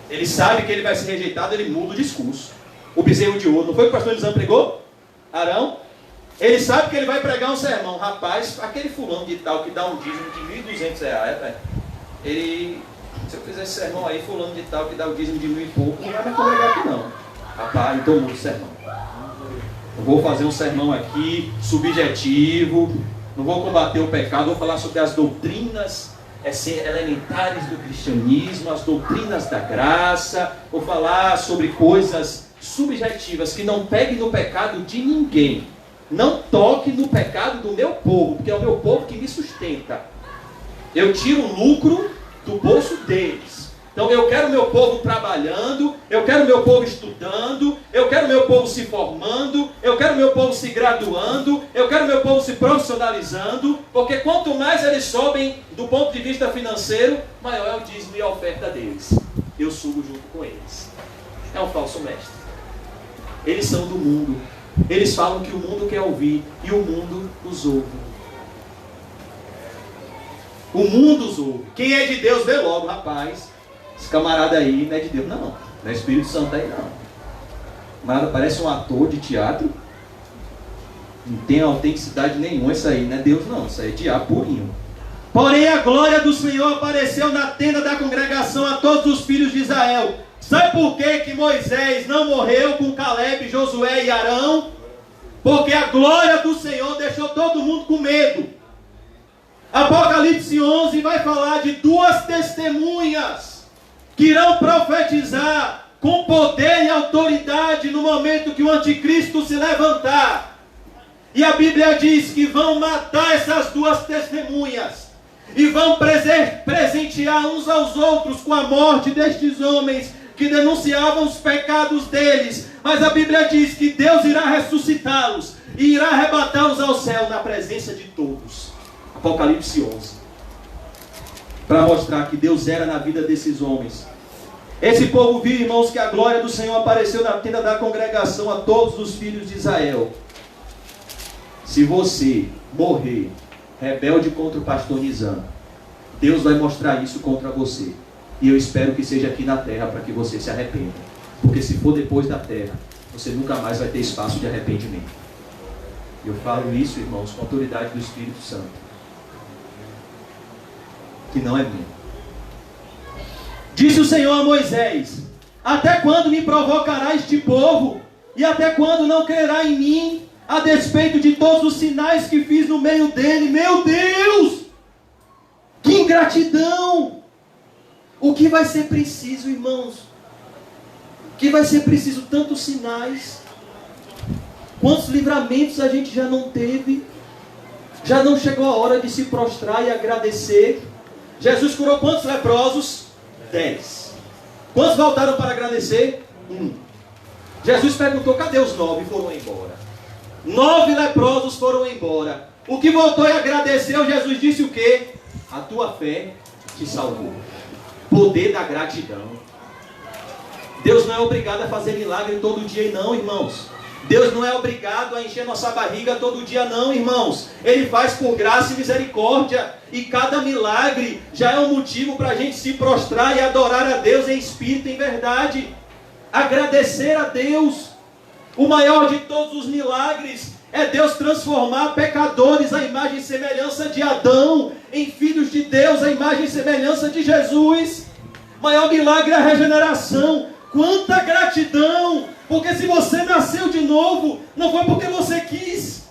Ele sabe que ele vai ser rejeitado, ele muda o discurso. O bezerro de ouro, não foi o que o pastor Elisão pregou? Arão? Ele sabe que ele vai pregar um sermão. Rapaz, aquele fulano de tal que dá um dízimo de R$1.200, velho. Ele, se eu fizer esse sermão aí, fulano de tal que dá o dízimo de 1.000 e pouco, não vai me congregar aqui não. Rapaz, então muda o sermão. Eu vou fazer um sermão aqui, subjetivo, não vou combater o pecado, vou falar sobre as doutrinas elementares do cristianismo, as doutrinas da graça, vou falar sobre coisas subjetivas, que não pegue no pecado de ninguém. Não toque no pecado do meu povo, porque é o meu povo que me sustenta. Eu tiro o lucro do bolso deles. Então eu quero meu povo trabalhando, eu quero meu povo estudando, eu quero meu povo se formando, eu quero meu povo se graduando, eu quero meu povo se profissionalizando, porque quanto mais eles sobem do ponto de vista financeiro, maior é o dízimo e a oferta deles. Eu subo junto com eles. É um falso mestre. Eles são do mundo. Eles falam que o mundo quer ouvir e o mundo os ouve. O mundo os ouve. Quem é de Deus vê logo, rapaz. Esse camarada aí não é de Deus, não. Não é Espírito Santo aí, não. Camarada parece um ator de teatro. Não tem autenticidade nenhuma isso aí. Não é Deus, não. Isso aí é diabo purinho. Porém a glória do Senhor apareceu na tenda da congregação a todos os filhos de Israel. Sabe por que Moisés não morreu com Caleb, Josué e Arão? Porque a glória do Senhor deixou todo mundo com medo. Apocalipse 11 vai falar de duas testemunhas que irão profetizar com poder e autoridade no momento que o anticristo se levantar. E a Bíblia diz que vão matar essas duas testemunhas e vão presentear uns aos outros com a morte destes homens que denunciavam os pecados deles. Mas a Bíblia diz que Deus irá ressuscitá-los e irá arrebatá-los ao céu na presença de todos. Apocalipse 11. Para mostrar que Deus era na vida desses homens. Esse povo viu, irmãos, que a glória do Senhor apareceu na tenda da congregação a todos os filhos de Israel. Se você morrer rebelde contra o pastor Nizam, Deus vai mostrar isso contra você. E eu espero que seja aqui na terra para que você se arrependa. Porque se for depois da terra, você nunca mais vai ter espaço de arrependimento. Eu falo isso, irmãos, com a autoridade do Espírito Santo. Que não é minha. Disse o Senhor a Moisés: até quando me provocará este povo? E até quando não crerá em mim, a despeito de todos os sinais que fiz no meio dele? Meu Deus! Que ingratidão! O que vai ser preciso, irmãos? O que vai ser preciso? Tantos sinais. Quantos livramentos a gente já não teve? Já não chegou a hora de se prostrar e agradecer? Jesus curou quantos leprosos? 10. Quantos voltaram para agradecer? 1. Jesus perguntou: cadê os 9? Foram embora. 9 leprosos foram embora. O que voltou e agradeceu, Jesus disse o quê? A tua fé te salvou. Poder da gratidão. Deus não é obrigado a fazer milagre todo dia, não, irmãos. Deus não é obrigado a encher nossa barriga todo dia não, irmãos. Ele faz por graça e misericórdia. E cada milagre já é um motivo para a gente se prostrar e adorar a Deus em espírito e em verdade. Agradecer a Deus. O maior de todos os milagres é Deus transformar pecadores à imagem e semelhança de Adão em filhos de Deus, à imagem e semelhança de Jesus. O maior milagre é a regeneração. Quanta gratidão! Porque se você nasceu de novo, não foi porque você quis.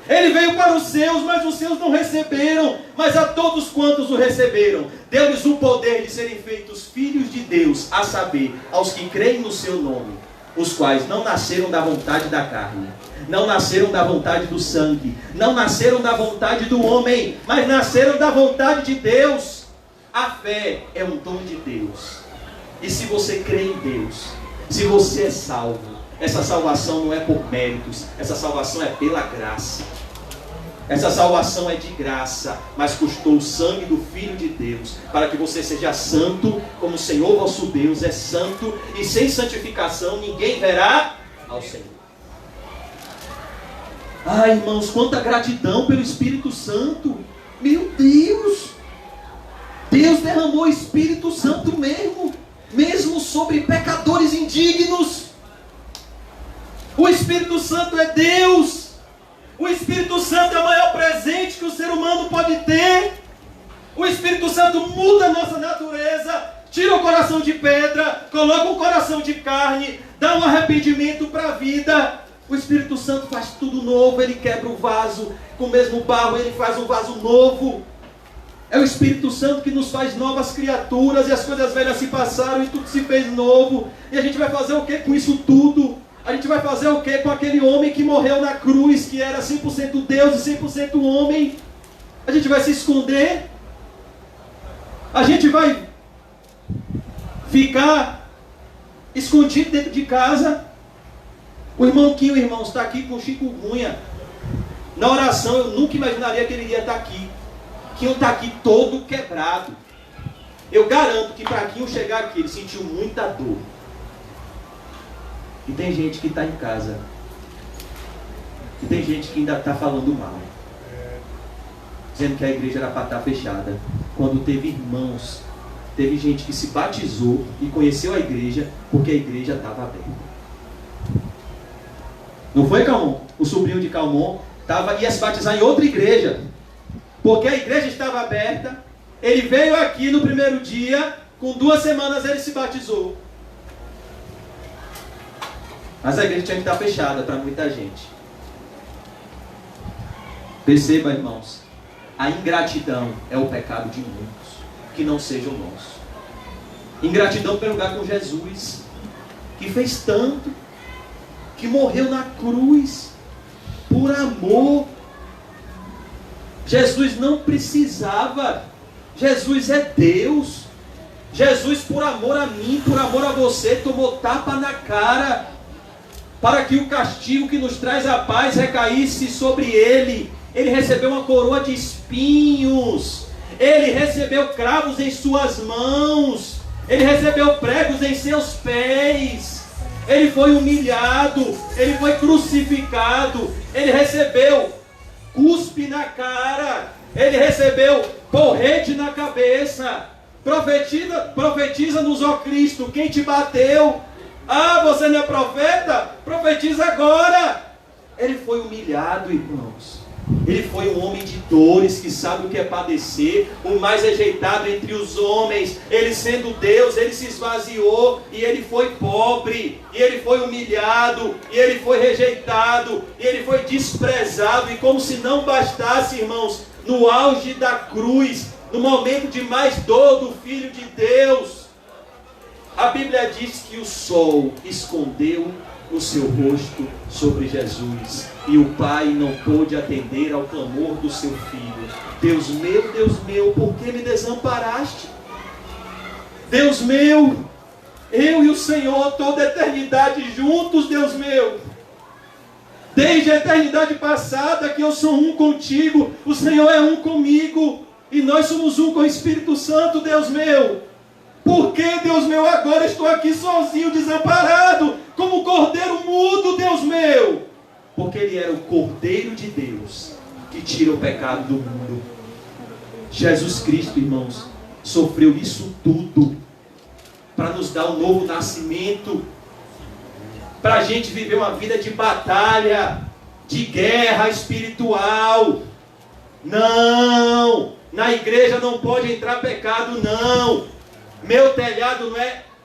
Ele veio para os seus, mas os seus não receberam. Mas a todos quantos o receberam, deu-lhes o poder de serem feitos filhos de Deus, a saber, aos que creem no seu nome, os quais não nasceram da vontade da carne, não nasceram da vontade do sangue, não nasceram da vontade do homem, mas nasceram da vontade de Deus. A fé é um dom de Deus. E se você crê em Deus, se você é salvo, essa salvação não é por méritos, essa salvação é pela graça. Essa salvação é de graça, mas custou o sangue do Filho de Deus, para que você seja santo, como o Senhor vosso Deus é santo, e sem santificação ninguém verá ao Senhor. Ah, irmãos, quanta gratidão pelo Espírito Santo. Meu Deus! Deus derramou o Espírito Santo mesmo sobre pecadores indignos. O Espírito Santo é Deus. O Espírito Santo é o maior presente que o ser humano pode ter. O Espírito Santo muda a nossa natureza, tira o coração de pedra, coloca um coração de carne, dá um arrependimento para a vida. O Espírito Santo faz tudo novo. Ele quebra o vaso com o mesmo barro, ele faz um vaso novo. É o Espírito Santo que nos faz novas criaturas, e as coisas velhas se passaram e tudo se fez novo. E a gente vai fazer o que com isso tudo? A gente vai fazer o que com aquele homem que morreu na cruz, que era 100% Deus e 100% homem? A gente vai se esconder? A gente vai ficar escondido dentro de casa? O irmão Quinho, irmãos, está aqui com chikungunya. Na oração eu nunca imaginaria que ele iria estar aqui. Quinho está aqui todo quebrado. Eu garanto que para Quinho chegar aqui, ele sentiu muita dor. E tem gente que está em casa. E tem gente que ainda está falando mal. Dizendo que a igreja era para estar fechada. Quando teve irmãos, teve gente que se batizou e conheceu a igreja porque a igreja estava aberta. Não foi, Calmon? O sobrinho de Calmon ia se batizar em outra igreja. Porque a igreja estava aberta. Ele veio aqui no primeiro dia. Com 2 semanas ele se batizou. Mas a igreja tinha que estar fechada para muita gente. Perceba, irmãos. A ingratidão é o pecado de muitos. Que não seja o nosso. Ingratidão pelo lugar com Jesus. Que fez tanto. Que morreu na cruz. Por amor. Jesus não precisava. Jesus é Deus. Jesus, por amor a mim, por amor a você, tomou tapa na cara, para que o castigo que nos traz a paz recaísse sobre ele. Ele recebeu uma coroa de espinhos. Ele recebeu cravos em suas mãos. Ele recebeu pregos em seus pés. Ele foi humilhado. Ele foi crucificado. Ele recebeu cuspe na cara. Ele recebeu porrete na cabeça. Profetiza-nos, ó Cristo, quem te bateu? Ah, você não é profeta? Profetiza agora. Ele foi humilhado, irmãos. Ele foi um homem de dores, que sabe o que é padecer, o mais rejeitado entre os homens. Ele sendo Deus, ele se esvaziou, e ele foi pobre, e ele foi humilhado, e ele foi rejeitado, e ele foi desprezado. E como se não bastasse, irmãos, no auge da cruz, no momento de mais dor do Filho de Deus, a Bíblia diz que o sol escondeu o seu rosto sobre Jesus, e o Pai não pôde atender ao clamor do seu Filho. Deus meu, por que me desamparaste? Deus meu, eu e o Senhor toda a eternidade juntos, Deus meu. Desde a eternidade passada que eu sou um contigo, o Senhor é um comigo, e nós somos um com o Espírito Santo, Deus meu. Por que, Deus meu, agora estou aqui sozinho, desamparado? como cordeiro mudo, Deus meu. Porque ele era o Cordeiro de Deus que tira o pecado do mundo. Jesus Cristo, irmãos, sofreu isso tudo para nos dar um novo nascimento, para a gente viver uma vida de batalha, de guerra espiritual. Não, na igreja não pode entrar pecado, não. Meu telhado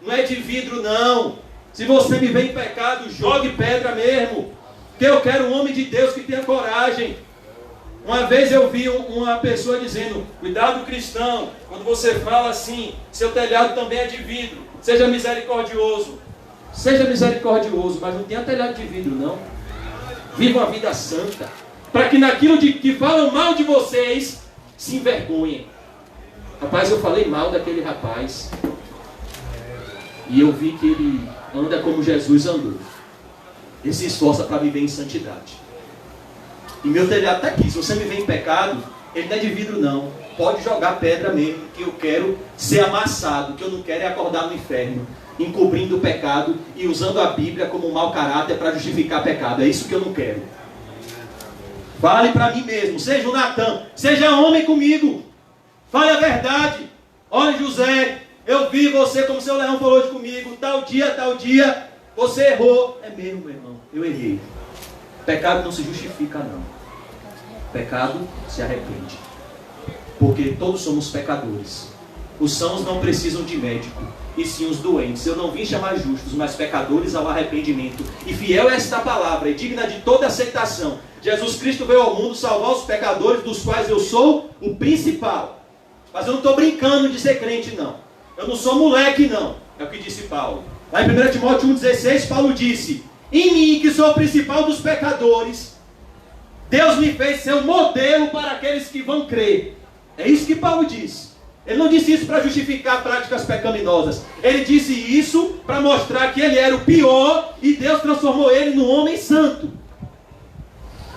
não é de vidro, não. Se você me vê em pecado, jogue pedra mesmo, porque eu quero um homem de Deus que tenha coragem. Uma vez eu vi uma pessoa dizendo: cuidado, cristão, quando você fala assim, seu telhado também é de vidro, seja misericordioso. Seja misericordioso, mas não tenha telhado de vidro, não. Viva uma vida santa, para que naquilo que falam mal de vocês, se envergonhem. Rapaz, eu falei mal daquele rapaz, e eu vi que ele anda como Jesus andou. Ele se esforça para viver em santidade. E meu telhado está aqui. Se você me vê em pecado, ele não é de vidro, não. Pode jogar pedra mesmo, que eu quero ser amassado. O que eu não quero é acordar no inferno, encobrindo o pecado e usando a Bíblia como um mau caráter para justificar pecado. É isso que eu não quero. Fale para mim mesmo. Seja o Natan. Seja homem comigo. Fale a verdade. Olha, José, eu vi você como seu leão falou hoje comigo. Tal dia, você errou. É mesmo, meu irmão. Eu errei. Pecado não se justifica, não. Pecado se arrepende. Porque todos somos pecadores. Os sãos não precisam de médico, e sim os doentes. Eu não vim chamar justos, mas pecadores ao arrependimento. E fiel é esta palavra, e digna de toda aceitação. Jesus Cristo veio ao mundo salvar os pecadores, dos quais eu sou o principal. Mas eu não estou brincando de ser crente, não. Eu não sou moleque, não. É o que disse Paulo. Lá em 1 Timóteo 1,16, Paulo disse: em mim, que sou o principal dos pecadores, Deus me fez ser um modelo para aqueles que vão crer. É isso que Paulo disse. Ele não disse isso para justificar práticas pecaminosas. Ele disse isso para mostrar que ele era o pior e Deus transformou ele num homem santo.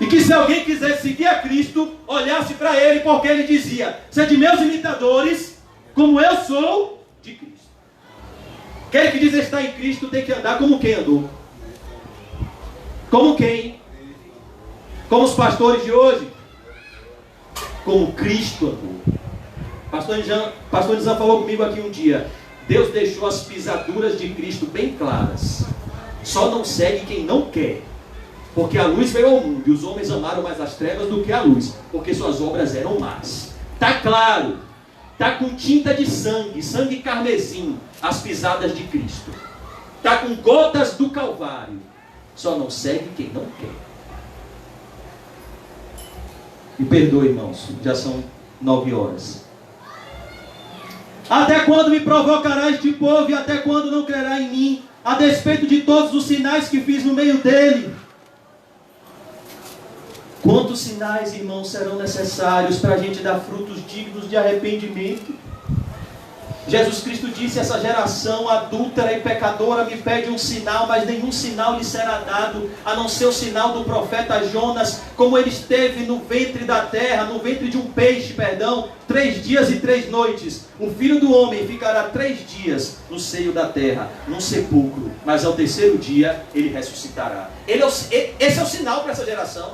E que se alguém quisesse seguir a Cristo, olhasse para ele, porque ele dizia: sede meus imitadores, como eu sou de Cristo. Aquele que diz estar em Cristo tem que andar como quem andou. Como quem? Como os pastores de hoje? Como Cristo andou. Pastor Nizam falou comigo aqui um dia: Deus deixou as pisaduras de Cristo bem claras. Só não segue quem não quer. Porque a luz veio ao mundo, e os homens amaram mais as trevas do que a luz, porque suas obras eram más. Está claro. Está com tinta de sangue, sangue carmesim, as pisadas de Cristo. Está com gotas do Calvário. Só não segue quem não quer. Me perdoe, irmãos, já são 9 horas. Até quando me provocará este povo, e até quando não crerá em mim, a despeito de todos os sinais que fiz no meio dele? Quantos sinais, irmãos, serão necessários para a gente dar frutos dignos de arrependimento? Jesus Cristo disse: essa geração adúltera e pecadora me pede um sinal, mas nenhum sinal lhe será dado, a não ser o sinal do profeta Jonas, como ele esteve no ventre da terra, no ventre de um peixe, 3 dias e 3 noites. O Filho do Homem ficará 3 dias no seio da terra, num sepulcro, mas ao 3º dia ele ressuscitará. Esse é o sinal para essa geração.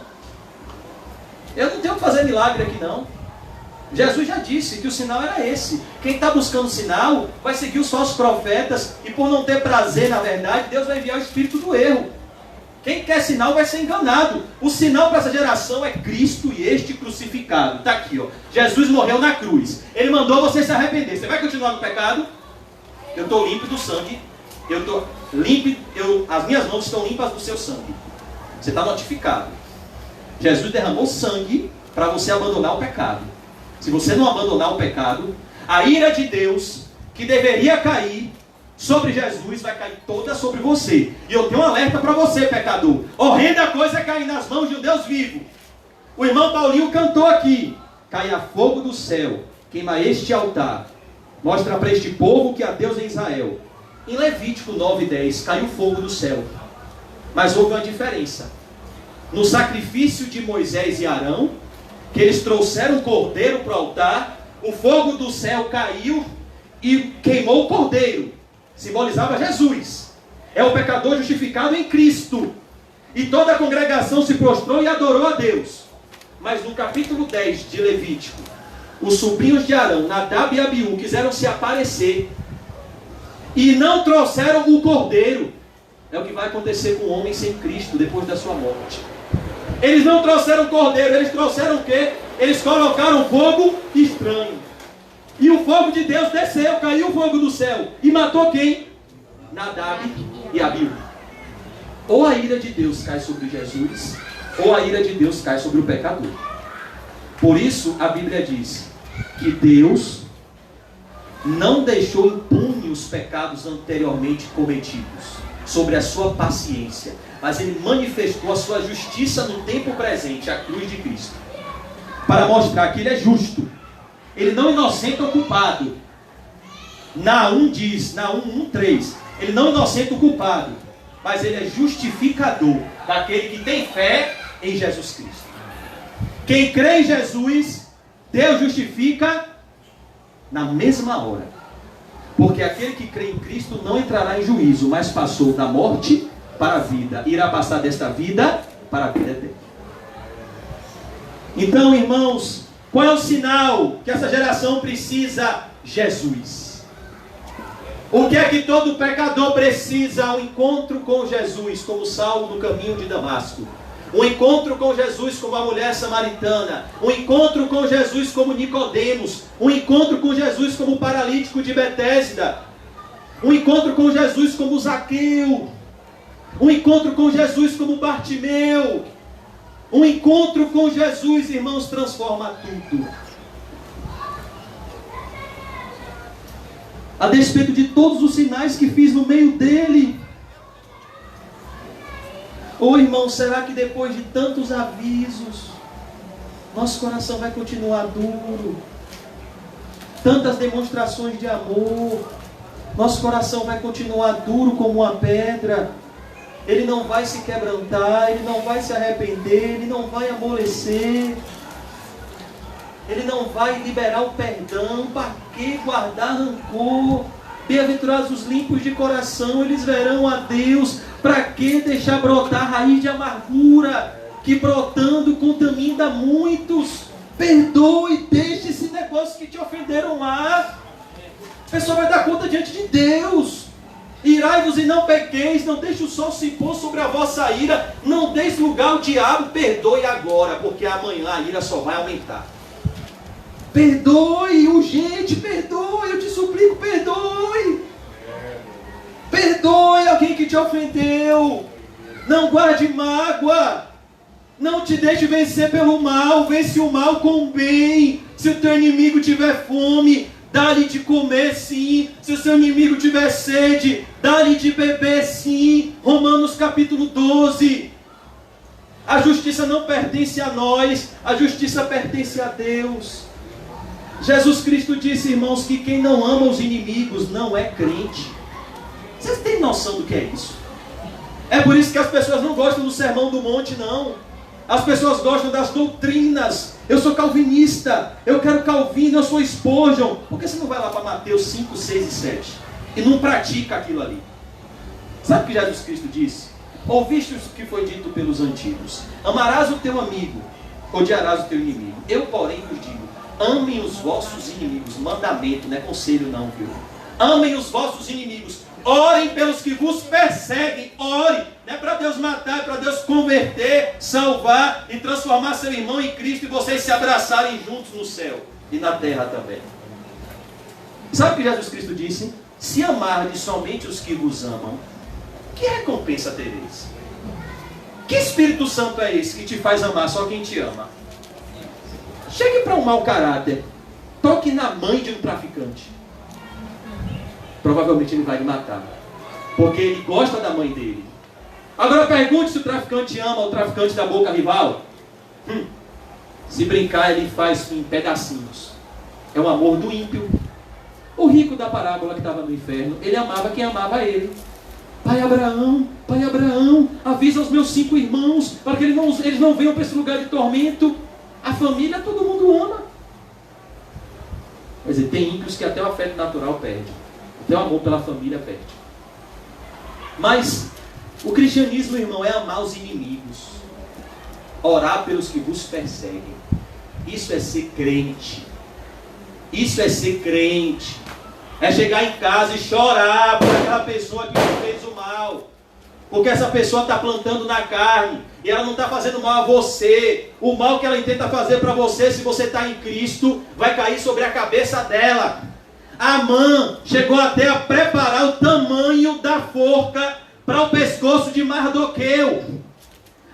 Eu não tenho que fazer milagre aqui, não. Jesus já disse que o sinal era esse. Quem está buscando sinal vai seguir os falsos profetas, e por não ter prazer na verdade, Deus vai enviar o espírito do erro. Quem quer sinal vai ser enganado. O sinal para essa geração é Cristo e este crucificado. Está aqui, ó. Jesus morreu na cruz. Ele mandou você se arrepender. Você vai continuar no pecado? Eu estou limpo do sangue. Eu estou limpo. As minhas mãos estão limpas do seu sangue. Você está notificado. Jesus derramou sangue para você abandonar o pecado. Se você não abandonar o pecado, a ira de Deus, que deveria cair sobre Jesus, vai cair toda sobre você. E eu tenho um alerta para você, pecador. Horrenda coisa é cair nas mãos de um Deus vivo. O irmão Paulinho cantou aqui: caia fogo do céu, queima este altar, mostra para este povo que há Deus em Israel. Em Levítico 9:10, caiu fogo do céu. Mas houve uma diferença. No sacrifício de Moisés e Arão, que eles trouxeram o cordeiro para o altar, o fogo do céu caiu e queimou o cordeiro. Simbolizava Jesus. É o pecador justificado em Cristo. E toda a congregação se prostrou e adorou a Deus. Mas no capítulo 10 de Levítico, os sobrinhos de Arão, Nadab e Abiú, quiseram se aparecer e não trouxeram o cordeiro. É o que vai acontecer com o homem sem Cristo depois da sua morte. Eles não trouxeram o cordeiro, eles trouxeram o quê? Eles colocaram fogo estranho. E o fogo de Deus desceu, caiu o fogo do céu. E matou quem? Nadab e Abiú. Ou a ira de Deus cai sobre Jesus, ou a ira de Deus cai sobre o pecador. Por isso a Bíblia diz que Deus não deixou impune os pecados anteriormente cometidos, sobre a sua paciência, mas Ele manifestou a sua justiça no tempo presente, a cruz de Cristo, para mostrar que Ele é justo. Ele não inocenta o culpado. Naum diz, Naum 1:3, Ele não inocenta o culpado, mas Ele é justificador daquele que tem fé em Jesus Cristo. Quem crê em Jesus, Deus justifica na mesma hora. Porque aquele que crê em Cristo não entrará em juízo, mas passou da morte para a vida. Irá passar desta vida para a vida eterna. Então, irmãos, qual é o sinal que essa geração precisa? Jesus. O que é que todo pecador precisa? Um encontro com Jesus, como Saulo no caminho de Damasco. Um encontro com Jesus como a mulher samaritana. Um encontro com Jesus como Nicodemos. Um encontro com Jesus como o paralítico de Betesda. Um encontro com Jesus como Zaqueu. Um encontro com Jesus como Bartimeu. Um encontro com Jesus, irmãos, transforma tudo. A despeito de todos os sinais que fiz no meio dele. Ô irmão, será que depois de tantos avisos, nosso coração vai continuar duro? Tantas demonstrações de amor, nosso coração vai continuar duro como uma pedra? Ele não vai se quebrantar, ele não vai se arrepender, ele não vai amolecer, ele não vai liberar o perdão. Para que guardar rancor? Bem-aventurados os limpos de coração, eles verão a Deus. Para que deixar brotar a raiz de amargura, que brotando contamina muitos? Perdoe, deixe esse negócio que te ofenderam lá. A pessoa vai dar conta diante de Deus. Irai-vos e não pequeis, não deixe o sol se pôr sobre a vossa ira, não deis lugar ao diabo. Perdoe agora, porque amanhã a ira só vai aumentar. Perdoe, urgente, perdoe, eu te suplico, perdoe. Perdoe alguém que te ofendeu. Não guarde mágoa. Não te deixe vencer pelo mal. Vence o mal com o bem. Se o teu inimigo tiver fome, dá-lhe de comer sim. Se o seu inimigo tiver sede, dá-lhe de beber sim. Romanos capítulo 12. A justiça não pertence a nós. A justiça pertence a Deus. Jesus Cristo disse, irmãos, que quem não ama os inimigos não é crente. Vocês têm noção do que é isso? É por isso que as pessoas não gostam do Sermão do Monte, não. As pessoas gostam das doutrinas. Eu sou calvinista, eu quero Calvino, eu sou Spurgeon. Por que você não vai lá para Mateus 5, 6 e 7 e não pratica aquilo ali? Sabe o que Jesus Cristo disse? Ouviste o que foi dito pelos antigos: amarás o teu amigo, odiarás o teu inimigo. Eu, porém, vos digo: amem os vossos inimigos. Mandamento, não é conselho não, viu? Amem os vossos inimigos. Orem pelos que vos perseguem. Ore. Não é para Deus matar, é para Deus converter, salvar e transformar seu irmão em Cristo e vocês se abraçarem juntos no céu e na terra também. Sabe o que Jesus Cristo disse? Se amardes somente os que vos amam, que recompensa tereis? Que Espírito Santo é esse que te faz amar só quem te ama? Chegue para um mau caráter, toque na mãe de um traficante, provavelmente ele vai lhe matar, porque ele gosta da mãe dele. Agora pergunte se o traficante ama o traficante da boca rival. Se brincar, ele faz em pedacinhos. É o amor do ímpio. O rico da parábola que estava no inferno, ele amava quem amava ele. Pai Abraão, avisa os meus 5 irmãos, para que eles não venham para esse lugar de tormento. A família todo mundo ama. Quer dizer, tem ímpios que até o afeto natural perde. Até o amor pela família perde. Mas o cristianismo, irmão, é amar os inimigos, orar pelos que vos perseguem. Isso é ser crente. Isso é ser crente. É chegar em casa e chorar por aquela pessoa que te fez o mal. Porque essa pessoa está plantando na carne e ela não está fazendo mal a você. O mal que ela tenta fazer para você, se você está em Cristo, vai cair sobre a cabeça dela. Amã chegou até a preparar o tamanho da forca para o pescoço de Mardoqueu.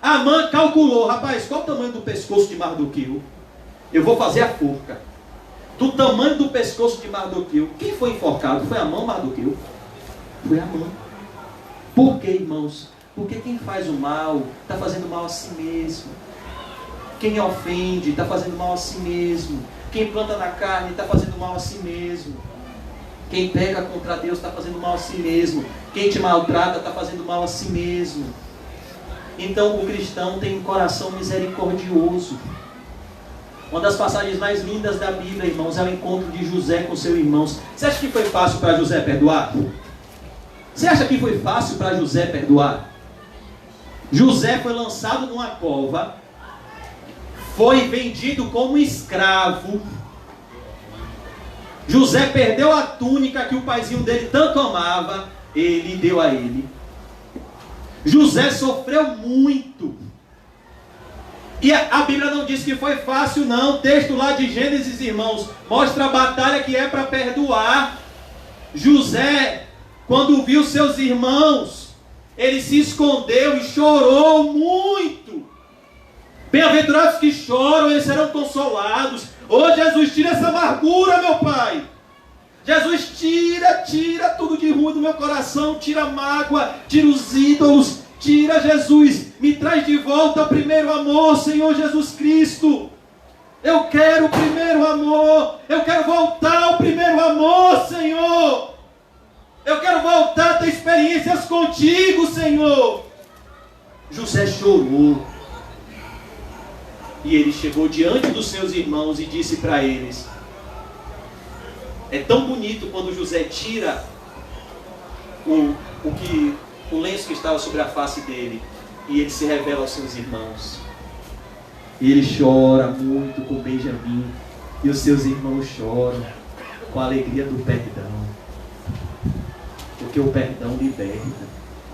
Amã calculou: rapaz, qual o tamanho do pescoço de Mardoqueu? Eu vou fazer a forca do tamanho do pescoço de Mardoqueu. Quem foi enforcado? Foi Amã ou Mardoqueu? Foi Amã. Por quê, irmãos? Porque quem faz o mal está fazendo mal a si mesmo. Quem ofende está fazendo mal a si mesmo. Quem planta na carne está fazendo mal a si mesmo. Quem pega contra Deus está fazendo mal a si mesmo. Quem te maltrata está fazendo mal a si mesmo. Então o cristão tem um coração misericordioso. Uma das passagens mais lindas da Bíblia, irmãos, é o encontro de José com seus irmãos. Você acha que foi fácil para José perdoar? Você acha que foi fácil para José perdoar? José foi lançado numa cova, foi vendido como escravo. José perdeu a túnica que o paizinho dele tanto amava, ele deu a ele. José sofreu muito. E a Bíblia não diz que foi fácil, não. O texto lá de Gênesis, irmãos, mostra a batalha que é para perdoar. José, quando viu seus irmãos, ele se escondeu e chorou muito. Bem-aventurados que choram, eles serão consolados. Ô Jesus, tira essa amargura, meu Pai. Jesus, tira tudo de ruim do meu coração. Tira a mágoa, tira os ídolos. Tira, Jesus, me traz de volta o primeiro amor, Senhor Jesus Cristo. Eu quero o primeiro amor. Eu quero voltar ao primeiro amor, Senhor. Eu quero voltar a ter experiências contigo, Senhor. José chorou. E ele chegou diante dos seus irmãos e disse para eles: é tão bonito quando José tira o lenço que estava sobre a face dele, e ele se revela aos seus irmãos. E ele chora muito com Benjamim, e os seus irmãos choram com a alegria do perdão. Porque o perdão liberta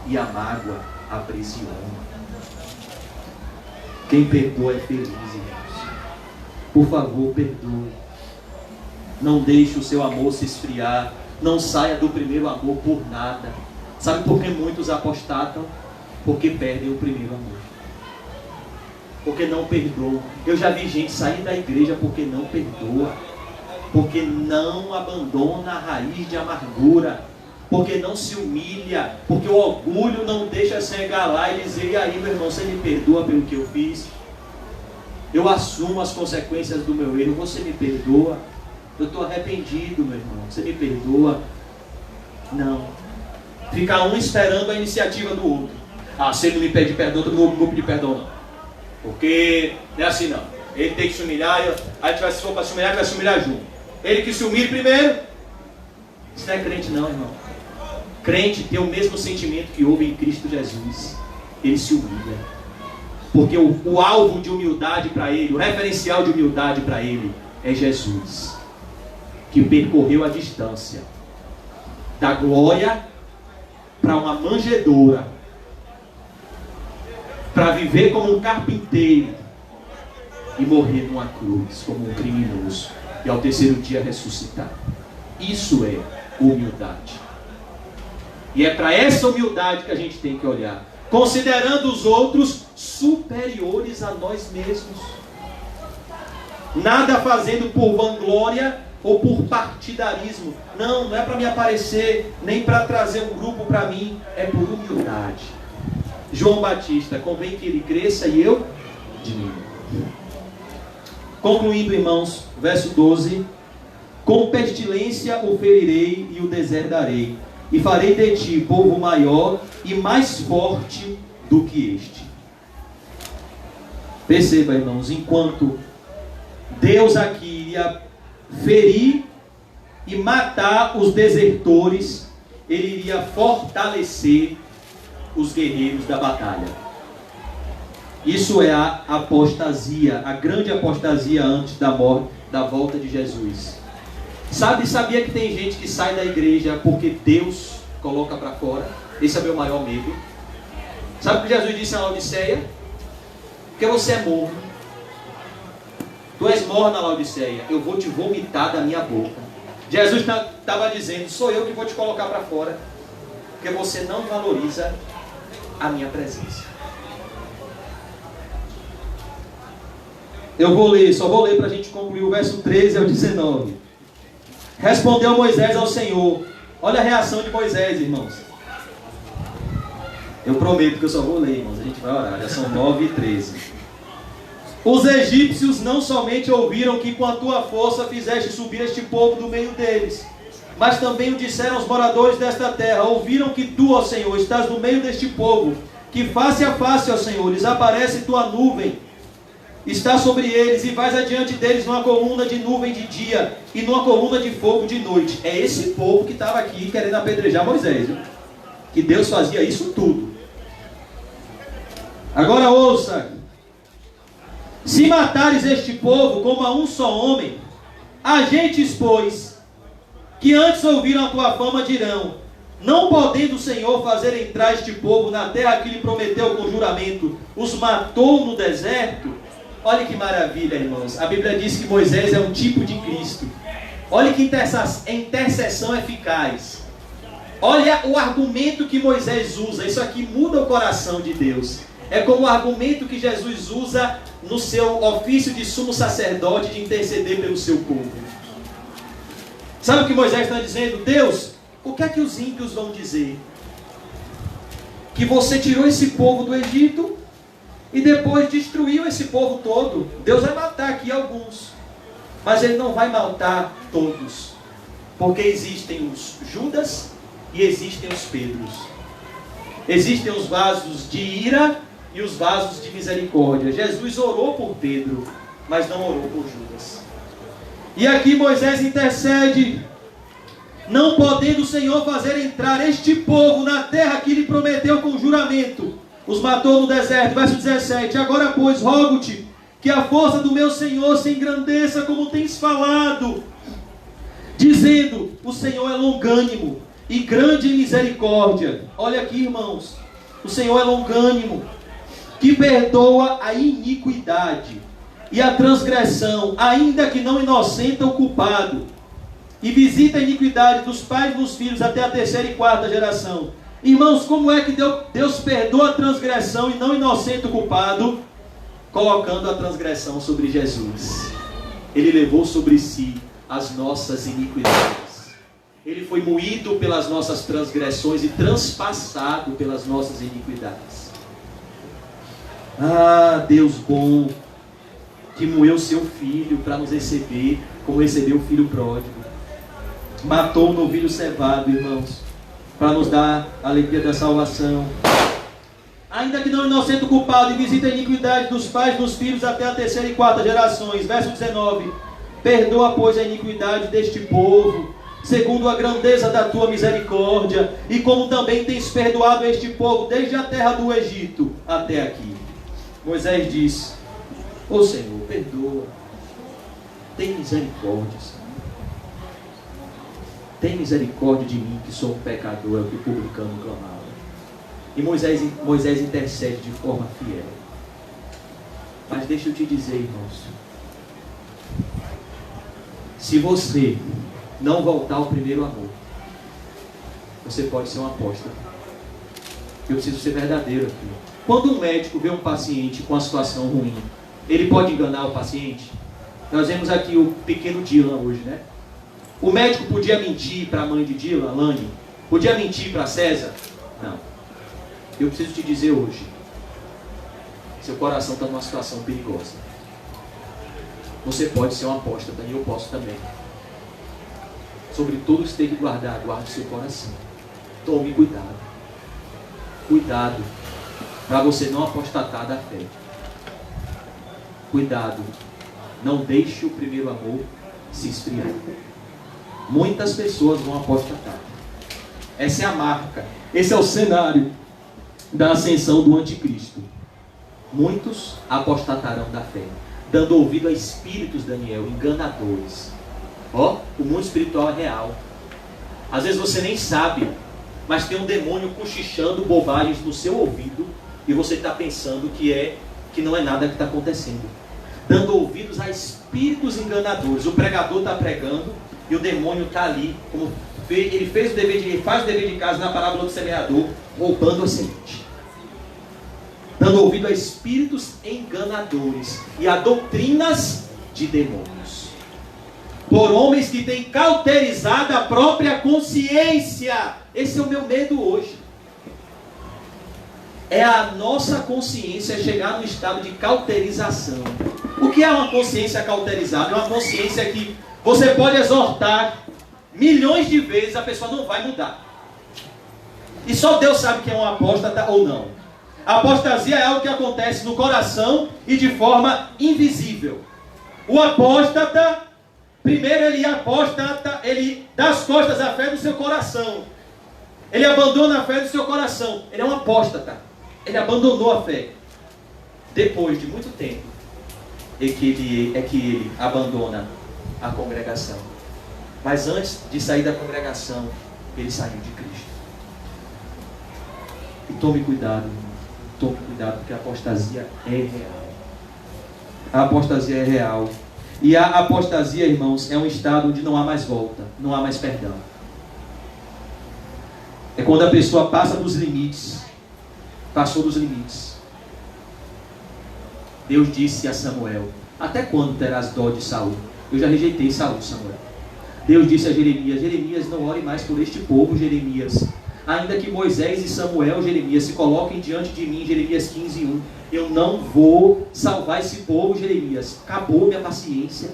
e a mágoa aprisiona. Quem perdoa é feliz, irmãos. Por favor, perdoe. Não deixe o seu amor se esfriar. Não saia do primeiro amor por nada. Sabe por que muitos apostatam? Porque perdem o primeiro amor. Porque não perdoam. Eu já vi gente sair da igreja porque não perdoa. Porque não abandona a raiz de amargura. Porque não se humilha. Porque o orgulho não deixa chegar lá e dizer: e aí, meu irmão, você me perdoa pelo que eu fiz? Eu assumo as consequências do meu erro. Você me perdoa? Eu estou arrependido, meu irmão. Você me perdoa? Não. Fica um esperando a iniciativa do outro. Ah, se ele não me pede perdão, eu não vou pedir perdão, não. Porque não é assim, não. Ele tem que se humilhar, a gente vai, se for para se humilhar, vai se humilhar junto. Ele que se humilha primeiro. Isso não é crente, não, irmão. Crente tem o mesmo sentimento que houve em Cristo Jesus. Ele se humilha. Porque o alvo de humildade para ele, o referencial de humildade para ele é Jesus, que percorreu a distância da glória para uma manjedoura, para viver como um carpinteiro e morrer numa cruz como um criminoso e ao terceiro dia ressuscitar. Isso é humildade. E é para essa humildade que a gente tem que olhar, considerando os outros superiores a nós mesmos. Nada fazendo por vanglória ou por partidarismo. Não é para me aparecer, nem para trazer um grupo para mim. É por humildade. João Batista: convém que ele cresça e eu diminua. Concluindo, irmãos, verso 12: com pestilência o ferirei e o deserdarei, e farei de ti povo maior e mais forte do que este. Perceba, irmãos, enquanto Deus aqui ia ferir e matar os desertores, ele iria fortalecer os guerreiros da batalha. Isso é a apostasia, a grande apostasia antes da morte, da volta de Jesus. Sabia que tem gente que sai da igreja porque Deus coloca para fora? Esse é o meu maior medo. Sabe o que Jesus disse na Laodiceia? Porque você é morno. Tu és morna, Laodiceia. Eu vou te vomitar da minha boca. Jesus estava dizendo, sou eu que vou te colocar para fora. Porque você não valoriza a minha presença. Eu vou ler, só vou ler para a gente concluir o verso 13 ao 19. Respondeu Moisés ao Senhor. Olha a reação de Moisés, irmãos. Eu prometo que eu só vou ler, irmãos. A gente vai orar, já são 9h13. Os egípcios não somente ouviram que com a tua força fizeste subir este povo do meio deles, mas também o disseram aos moradores desta terra. Ouviram que tu, ó Senhor, estás no meio deste povo, que face a face, ó Senhor, lhes aparece tua nuvem, está sobre eles, e vais adiante deles numa coluna de nuvem de dia e numa coluna de fogo de noite. É esse povo que estava aqui querendo apedrejar Moisés, viu? Que Deus fazia isso tudo. Agora ouça: se matares este povo como a um só homem, agentes, pois, que antes ouviram a tua fama, dirão: não podendo o Senhor fazer entrar este povo na terra que lhe prometeu com juramento, os matou no deserto. Olha que maravilha, irmãos. A Bíblia diz que Moisés é um tipo de Cristo. Olha que intercessão eficaz. Olha o argumento que Moisés usa. Isso aqui muda o coração de Deus. É como o argumento que Jesus usa no seu ofício de sumo sacerdote, de interceder pelo seu povo. Sabe o que Moisés está dizendo? Deus, o que é que os ímpios vão dizer? Que você tirou esse povo do Egito e depois destruiu esse povo todo. Deus vai matar aqui alguns, mas Ele não vai matar todos, porque existem os Judas e existem os Pedros. Existem os vasos de ira e os vasos de misericórdia. Jesus orou por Pedro, mas não orou por Judas. E aqui Moisés intercede: não podendo o Senhor fazer entrar este povo na terra que lhe prometeu com juramento, os matou no deserto. Verso 17: agora, pois, rogo-te que a força do meu Senhor se engrandeça como tens falado, dizendo: o Senhor é longânimo e grande em misericórdia. Olha aqui, irmãos, o Senhor é longânimo, que perdoa a iniquidade e a transgressão, ainda que não inocenta o culpado, e visita a iniquidade dos pais nos filhos até a 3ª e 4ª geração. Irmãos, como é que Deus perdoa a transgressão e não inocenta o culpado? Colocando a transgressão sobre Jesus. Ele levou sobre si as nossas iniquidades. Ele foi moído pelas nossas transgressões e transpassado pelas nossas iniquidades. Ah, Deus bom, que moeu seu filho para nos receber, como recebeu o filho pródigo. Matou o novilho cevado, irmãos, para nos dar a alegria da salvação. Ainda que não inocente o culpado, e visita a iniquidade dos pais nos filhos até a 3ª e 4ª gerações. Verso 19: perdoa, pois, a iniquidade deste povo, segundo a grandeza da tua misericórdia, e como também tens perdoado este povo desde a terra do Egito até aqui. Moisés disse: ó Senhor, perdoa, tem misericórdia, Senhor. Tem misericórdia de mim, que sou um pecador, é o que o publicano clamava. E Moisés intercede de forma fiel. Mas deixa eu te dizer, irmãos, se você não voltar ao primeiro amor, você pode ser um apóstolo. Eu preciso ser verdadeiro aqui. Quando um médico vê um paciente com uma situação ruim, ele pode enganar o paciente? Nós vemos aqui o pequeno Dylan hoje, né? O médico podia mentir para a mãe de Dylan, Lani? Podia mentir para César? Não. Eu preciso te dizer hoje, seu coração está numa situação perigosa. Você pode ser um apóstata e eu posso também. Sobre tudo que você tem que guardar, guarde seu coração. Tome cuidado. Cuidado, para você não apostatar da fé. Cuidado, não deixe o primeiro amor se esfriar. Muitas pessoas vão apostatar. Essa é a marca, esse é o cenário. da ascensão do anticristo. Muitos apostatarão da fé, dando ouvido a espíritos, Daniel, enganadores. Ó, o mundo espiritual é real. Às vezes você nem sabe, mas tem um demônio cochichando bobagens no seu ouvido e você está pensando que não é nada que está acontecendo. Dando ouvidos a espíritos enganadores. O pregador está pregando e o demônio está ali, como ele faz o dever de casa na parábola do semeador, roubando a semente. Dando ouvido a espíritos enganadores e a doutrinas de demônios. Por homens que têm cauterizado a própria consciência. Esse é o meu medo hoje. É a nossa consciência chegar no estado de cauterização. O que é uma consciência cauterizada? É uma consciência que você pode exortar milhões de vezes, a pessoa não vai mudar. E só Deus sabe que é um apóstata ou não. A apostasia é algo que acontece no coração e de forma invisível. O apóstata, primeiro ele apóstata, ele dá as costas à fé do seu coração. Ele abandona a fé do seu coração. Ele é um apóstata. Ele abandonou a fé. Depois de muito tempo, é que ele abandona a congregação. Mas antes de sair da congregação, ele saiu de Cristo. E tome cuidado, irmão. Tome cuidado, porque a apostasia é real. A apostasia é real. E a apostasia, irmãos, é um estado onde não há mais volta, não há mais perdão. É quando a pessoa passa dos limites. Passou dos limites. Deus disse a Samuel: até quando terás dó de Saul? Eu já rejeitei Saul, Samuel. Deus disse a Jeremias: Jeremias, não ore mais por este povo, Jeremias. Ainda que Moisés e Samuel, Jeremias, se coloquem diante de mim, Jeremias 15:1. Eu não vou salvar esse povo, Jeremias. Acabou minha paciência.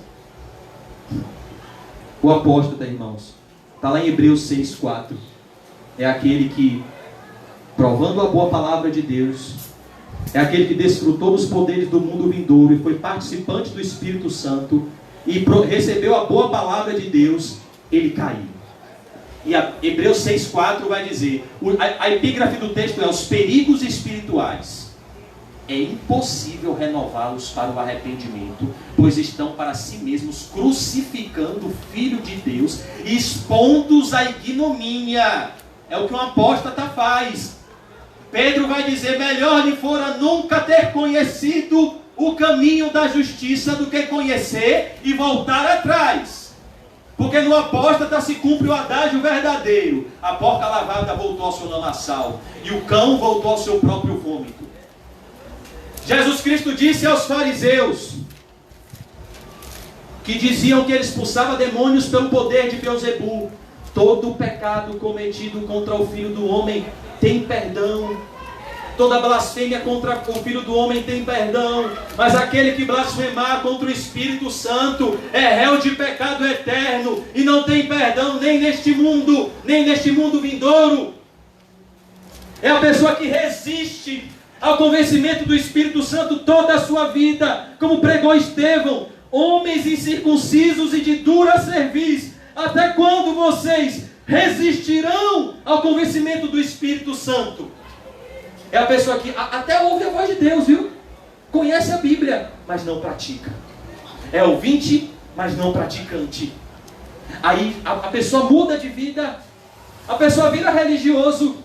O apóstolo, irmãos, está lá em Hebreus 6:4. É aquele que, provando a boa palavra de Deus, é aquele que desfrutou dos poderes do mundo vindouro e foi participante do Espírito Santo e recebeu a boa palavra de Deus, ele caiu. E a Hebreus 6,4 vai dizer, a epígrafe do texto é: os perigos espirituais. É impossível renová-los para o arrependimento, pois estão para si mesmos crucificando o Filho de Deus e expondo-os à ignomínia. É o que um apóstata faz. Pedro vai dizer: melhor lhe fora nunca ter conhecido o caminho da justiça do que conhecer e voltar atrás. Porque no apóstata se cumpre o adágio verdadeiro: a porca lavada voltou ao seu lamaçal e o cão voltou ao seu próprio vômito. Jesus Cristo disse aos fariseus, que diziam que ele expulsava demônios pelo poder de Beelzebu: todo pecado cometido contra o Filho do Homem tem perdão. Toda blasfêmia contra o Filho do Homem tem perdão. Mas aquele que blasfemar contra o Espírito Santo é réu de pecado eterno e não tem perdão nem neste mundo vindouro. É a pessoa que resiste ao convencimento do Espírito Santo toda a sua vida, como pregou Estevão: homens incircuncisos e de dura cerviz, até quando vocês resistirão ao convencimento do Espírito Santo? É a pessoa que até ouve a voz de Deus, viu? Conhece a Bíblia, mas não pratica. É ouvinte, mas não praticante. Aí a pessoa muda de vida, a pessoa vira religioso,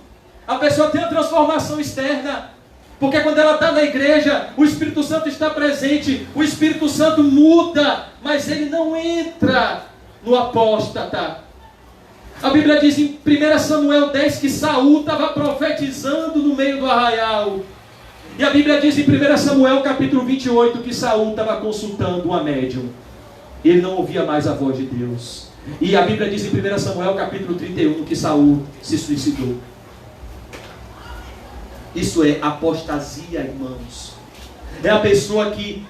a pessoa tem uma transformação externa, porque quando ela está na igreja, o Espírito Santo está presente, o Espírito Santo muda, mas ele não entra no apóstata. A Bíblia diz em 1 Samuel 10 que Saul estava profetizando no meio do arraial. E a Bíblia diz em 1 Samuel capítulo 28 que Saul estava consultando uma médium. Ele não ouvia mais a voz de Deus. E a Bíblia diz em 1 Samuel capítulo 31 que Saul se suicidou. Isso é apostasia, irmãos. É a pessoa que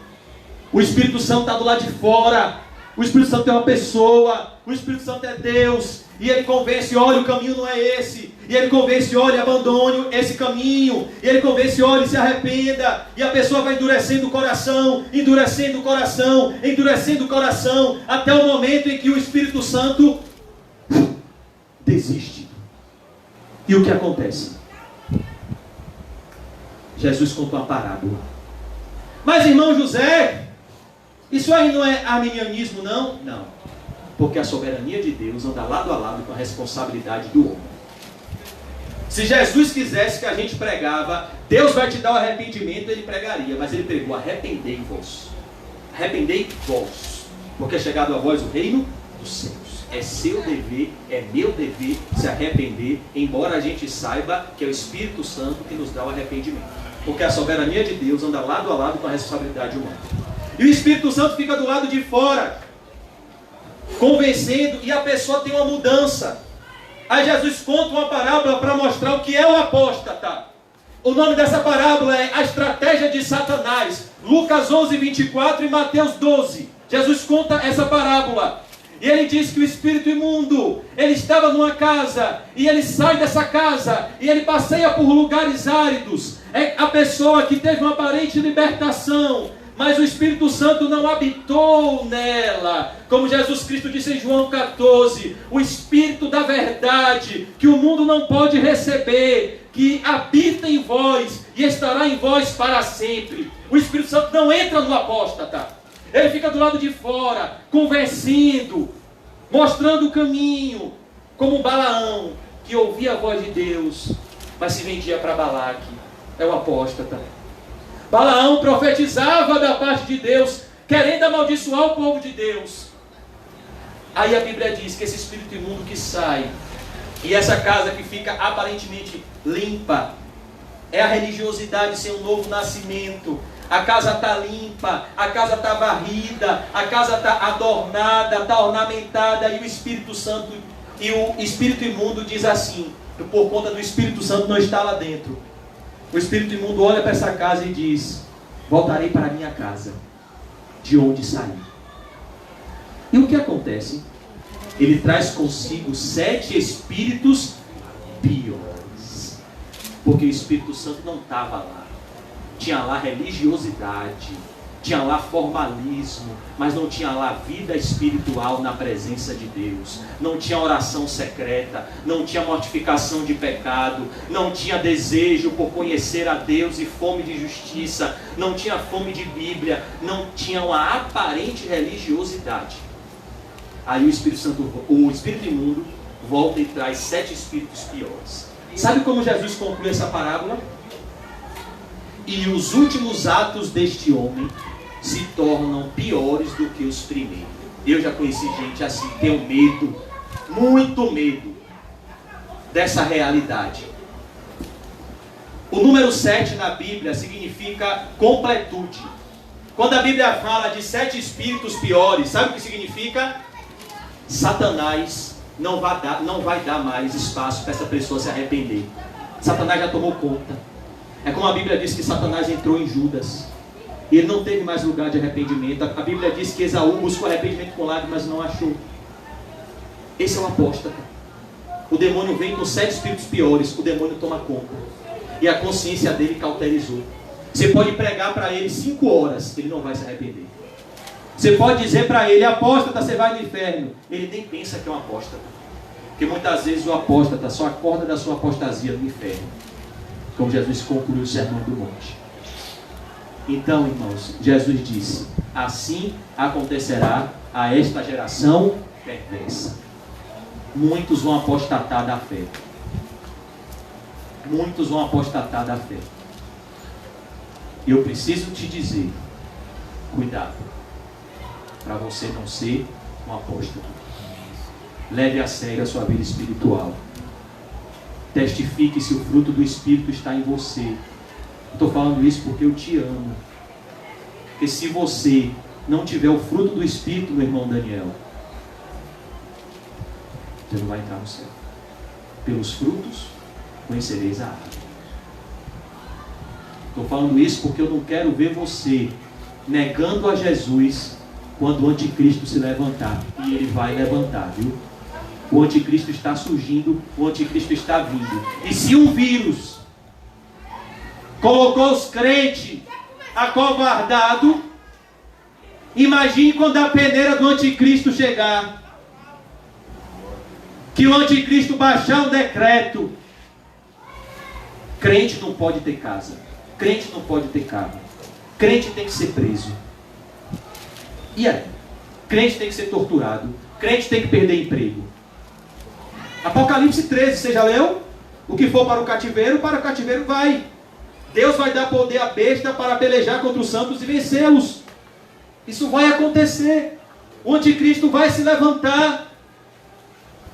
o Espírito Santo está do lado de fora. O Espírito Santo é uma pessoa. O Espírito Santo é Deus. E ele convence: olha, o caminho não é esse. E ele convence: olha, abandone esse caminho. E ele convence: olha, se arrependa. E a pessoa vai endurecendo o coração, endurecendo o coração, endurecendo o coração, até o momento em que o Espírito Santo desiste. E o que acontece? Jesus contou uma parábola. Mas, irmão José, isso aí não é arminianismo, não? Não. Porque a soberania de Deus anda lado a lado com a responsabilidade do homem. Se Jesus quisesse que a gente pregava, Deus vai te dar o arrependimento, ele pregaria. Mas ele pregou, arrependei-vos. Arrependei-vos. Porque é chegado a vós o reino dos céus. É seu dever, é meu dever se arrepender, embora a gente saiba que é o Espírito Santo que nos dá o arrependimento. Porque a soberania de Deus anda lado a lado com a responsabilidade humana. E o Espírito Santo fica do lado de fora, convencendo, e a pessoa tem uma mudança. Aí Jesus conta uma parábola para mostrar o que é o apóstata. O nome dessa parábola é A Estratégia de Satanás. Lucas 11, 24 e Mateus 12. Jesus conta essa parábola. E ele diz que o espírito imundo, ele estava numa casa, e ele sai dessa casa, e ele passeia por lugares áridos. É a pessoa que teve uma aparente libertação, mas o Espírito Santo não habitou nela. Como Jesus Cristo disse em João 14, o Espírito da verdade, que o mundo não pode receber, que habita em vós e estará em vós para sempre. O Espírito Santo não entra no apóstata. Ele fica do lado de fora, conversando, mostrando o caminho, como Balaão, que ouvia a voz de Deus, mas se vendia para Balaque. É o apóstata. Balaão profetizava da parte de Deus, querendo amaldiçoar o povo de Deus. Aí a Bíblia diz que esse espírito imundo que sai, e essa casa que fica aparentemente limpa, é a religiosidade sem um novo nascimento. A casa está limpa, a casa está varrida, a casa está adornada, está ornamentada, e o Espírito Santo, e o espírito imundo diz assim, por conta do Espírito Santo não está lá dentro. O espírito imundo olha para essa casa e diz, voltarei para a minha casa, de onde saí. E o que acontece? Ele traz consigo 7 espíritos piores, porque o Espírito Santo não estava lá. Tinha lá religiosidade, tinha lá formalismo, mas não tinha lá vida espiritual na presença de Deus. Não tinha oração secreta, não tinha mortificação de pecado, não tinha desejo por conhecer a Deus e fome de justiça, não tinha fome de Bíblia, não tinha uma aparente religiosidade. Aí o Espírito imundo volta e traz 7 espíritos piores. Sabe como Jesus conclui essa parábola? E os últimos atos deste homem se tornam piores do que os primeiros. Eu já conheci gente assim, tenho medo, muito medo dessa realidade. O número 7 na Bíblia significa completude. Quando a Bíblia fala de 7 espíritos piores, sabe o que significa? Satanás não vai dar mais espaço para essa pessoa se arrepender. Satanás já tomou conta. É como a Bíblia diz que Satanás entrou em Judas. E ele não teve mais lugar de arrependimento. A Bíblia diz que Esaú buscou arrependimento com lágrimas, mas não achou. Esse é o apóstata. O demônio vem com 7 espíritos piores. O demônio toma conta. E a consciência dele cauterizou. Você pode pregar para ele 5 horas, ele não vai se arrepender. Você pode dizer para ele, apóstata, você vai no inferno. Ele nem pensa que é um apóstata. Porque muitas vezes o apóstata só acorda da sua apostasia no inferno. Como Jesus concluiu o Sermão do Monte. Então, irmãos, Jesus disse, assim acontecerá a esta geração perversa. Muitos vão apostatar da fé. Muitos vão apostatar da fé. E eu preciso te dizer, cuidado, para você não ser um apóstolo. Leve a sério a sua vida espiritual. Testifique se o fruto do Espírito está em você. Estou falando isso porque eu te amo. Porque se você não tiver o fruto do Espírito, meu irmão Daniel, você não vai entrar no céu. Pelos frutos conhecereis a árvore. Estou falando isso porque eu não quero ver você negando a Jesus quando o anticristo se levantar. E ele vai levantar, viu? O anticristo está surgindo, o anticristo está vindo. E se um vírus colocou os crentes acovardados, imagine quando a peneira do anticristo chegar. Que o anticristo baixar um decreto. Crente não pode ter casa. Crente não pode ter carro. Crente tem que ser preso. E aí? Crente tem que ser torturado. Crente tem que perder emprego. Apocalipse 13, você já leu? O que for para o cativeiro vai. Deus vai dar poder à besta para pelejar contra os santos e vencê-los. Isso vai acontecer. O anticristo vai se levantar.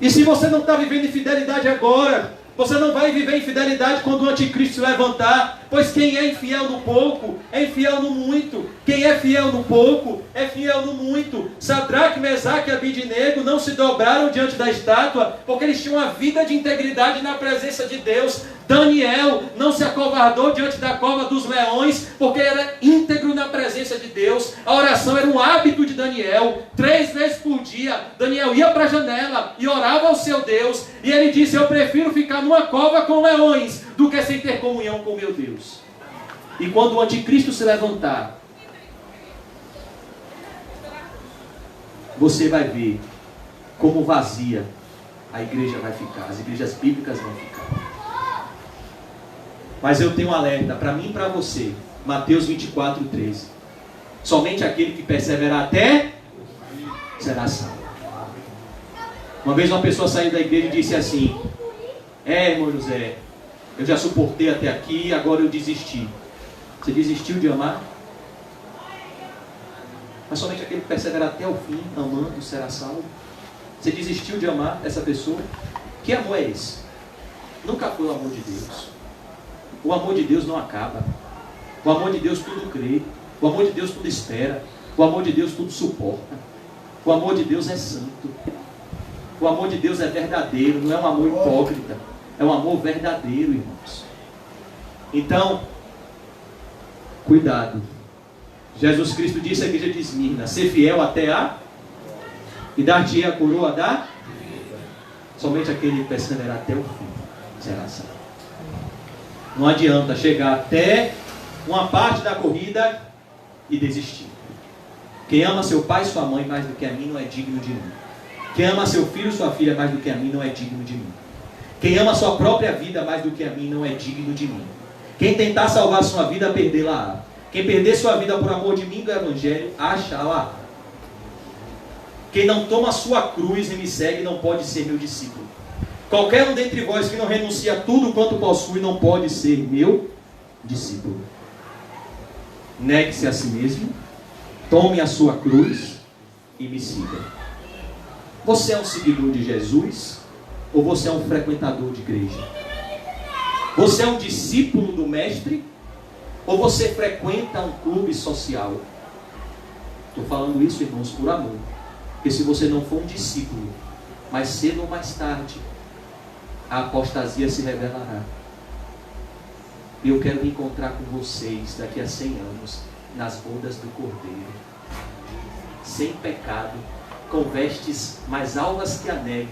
E se você não está vivendo infidelidade agora, você não vai viver infidelidade quando o anticristo se levantar. Pois quem é infiel no pouco, é infiel no muito. Quem é fiel no pouco, é fiel no muito. Sadraque, Mesaque e Abidnego não se dobraram diante da estátua, porque eles tinham uma vida de integridade na presença de Deus. Daniel não se acovardou diante da cova dos leões, porque era íntegro na presença de Deus. A oração era um hábito de Daniel. 3 vezes por dia, Daniel ia para a janela e orava ao seu Deus. E ele disse: eu prefiro ficar numa cova com leões do que sem ter comunhão com meu Deus. E quando o anticristo se levantar, você vai ver como vazia a igreja vai ficar, as igrejas bíblicas vão ficar. Mas eu tenho um alerta para mim e para você. Mateus 24:13. Somente aquele que perseverar até será salvo. Uma vez uma pessoa saiu da igreja e disse assim: irmão José, eu já suportei até aqui, agora eu desisti. Você desistiu de amar? Mas somente aquele que perseverar até o fim, amando, será salvo. Você desistiu de amar essa pessoa? Que amor é esse? Nunca foi o amor de Deus. O amor de Deus não acaba. O amor de Deus tudo crê. O amor de Deus tudo espera. O amor de Deus tudo suporta. O amor de Deus é santo. O amor de Deus é verdadeiro, não é um amor hipócrita. É um amor verdadeiro, irmãos. Então, cuidado. Jesus Cristo disse à igreja de Esmirna: ser fiel até a... e dar-te a coroa da... somente aquele que perseverar até o fim será salvo. Não adianta chegar até uma parte da corrida e desistir. Quem ama seu pai e sua mãe mais do que a mim não é digno de mim. Quem ama seu filho e sua filha mais do que a mim não é digno de mim. Quem ama sua própria vida mais do que a mim não é digno de mim. Quem tentar salvar sua vida, perdê-la-á. Quem perder sua vida por amor de mim do Evangelho, achá-la. Quem não toma a sua cruz e me segue não pode ser meu discípulo. Qualquer um dentre vós que não renuncia a tudo quanto possui não pode ser meu discípulo. Negue-se a si mesmo, tome a sua cruz e me siga. Você é um seguidor de Jesus ou você é um frequentador de igreja? Você é um discípulo do mestre ou você frequenta um clube social? Estou falando isso, irmãos, por amor. Porque se você não for um discípulo, mais cedo ou mais tarde, a apostasia se revelará. E eu quero me encontrar com vocês daqui a 100 anos, nas bodas do Cordeiro, sem pecado, com vestes mais alvas que a neve,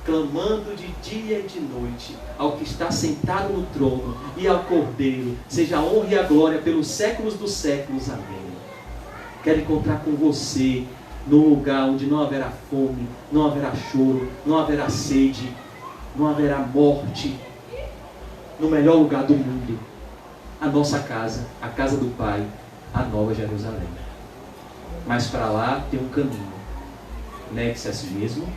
clamando de dia e de noite ao que está sentado no trono e ao Cordeiro, seja a honra e a glória pelos séculos dos séculos. Amém. Quero encontrar com você num lugar onde não haverá fome, não haverá choro, não haverá sede, não haverá morte, no melhor lugar do mundo, a nossa casa, a casa do Pai, a Nova Jerusalém. Mas para lá tem um caminho. Negue-se a si mesmo,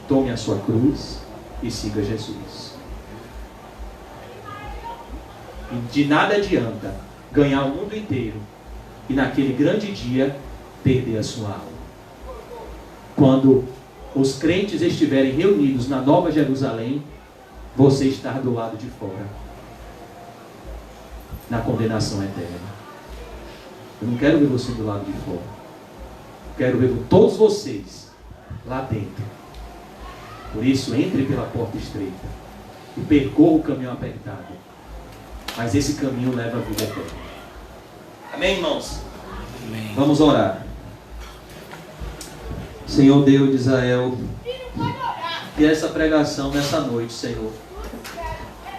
tome a sua cruz e siga Jesus. E de nada adianta ganhar o mundo inteiro e naquele grande dia perder a sua alma. Quando os crentes estiverem reunidos na Nova Jerusalém, você estar do lado de fora, na condenação eterna. Eu não quero ver você do lado de fora. Quero ver todos vocês lá dentro. Por isso, entre pela porta estreita e percorra o caminho apertado. Mas esse caminho leva à vida eterna. Amém, irmãos? Amém. Vamos orar. Senhor Deus de Israel, que essa pregação nessa noite, Senhor,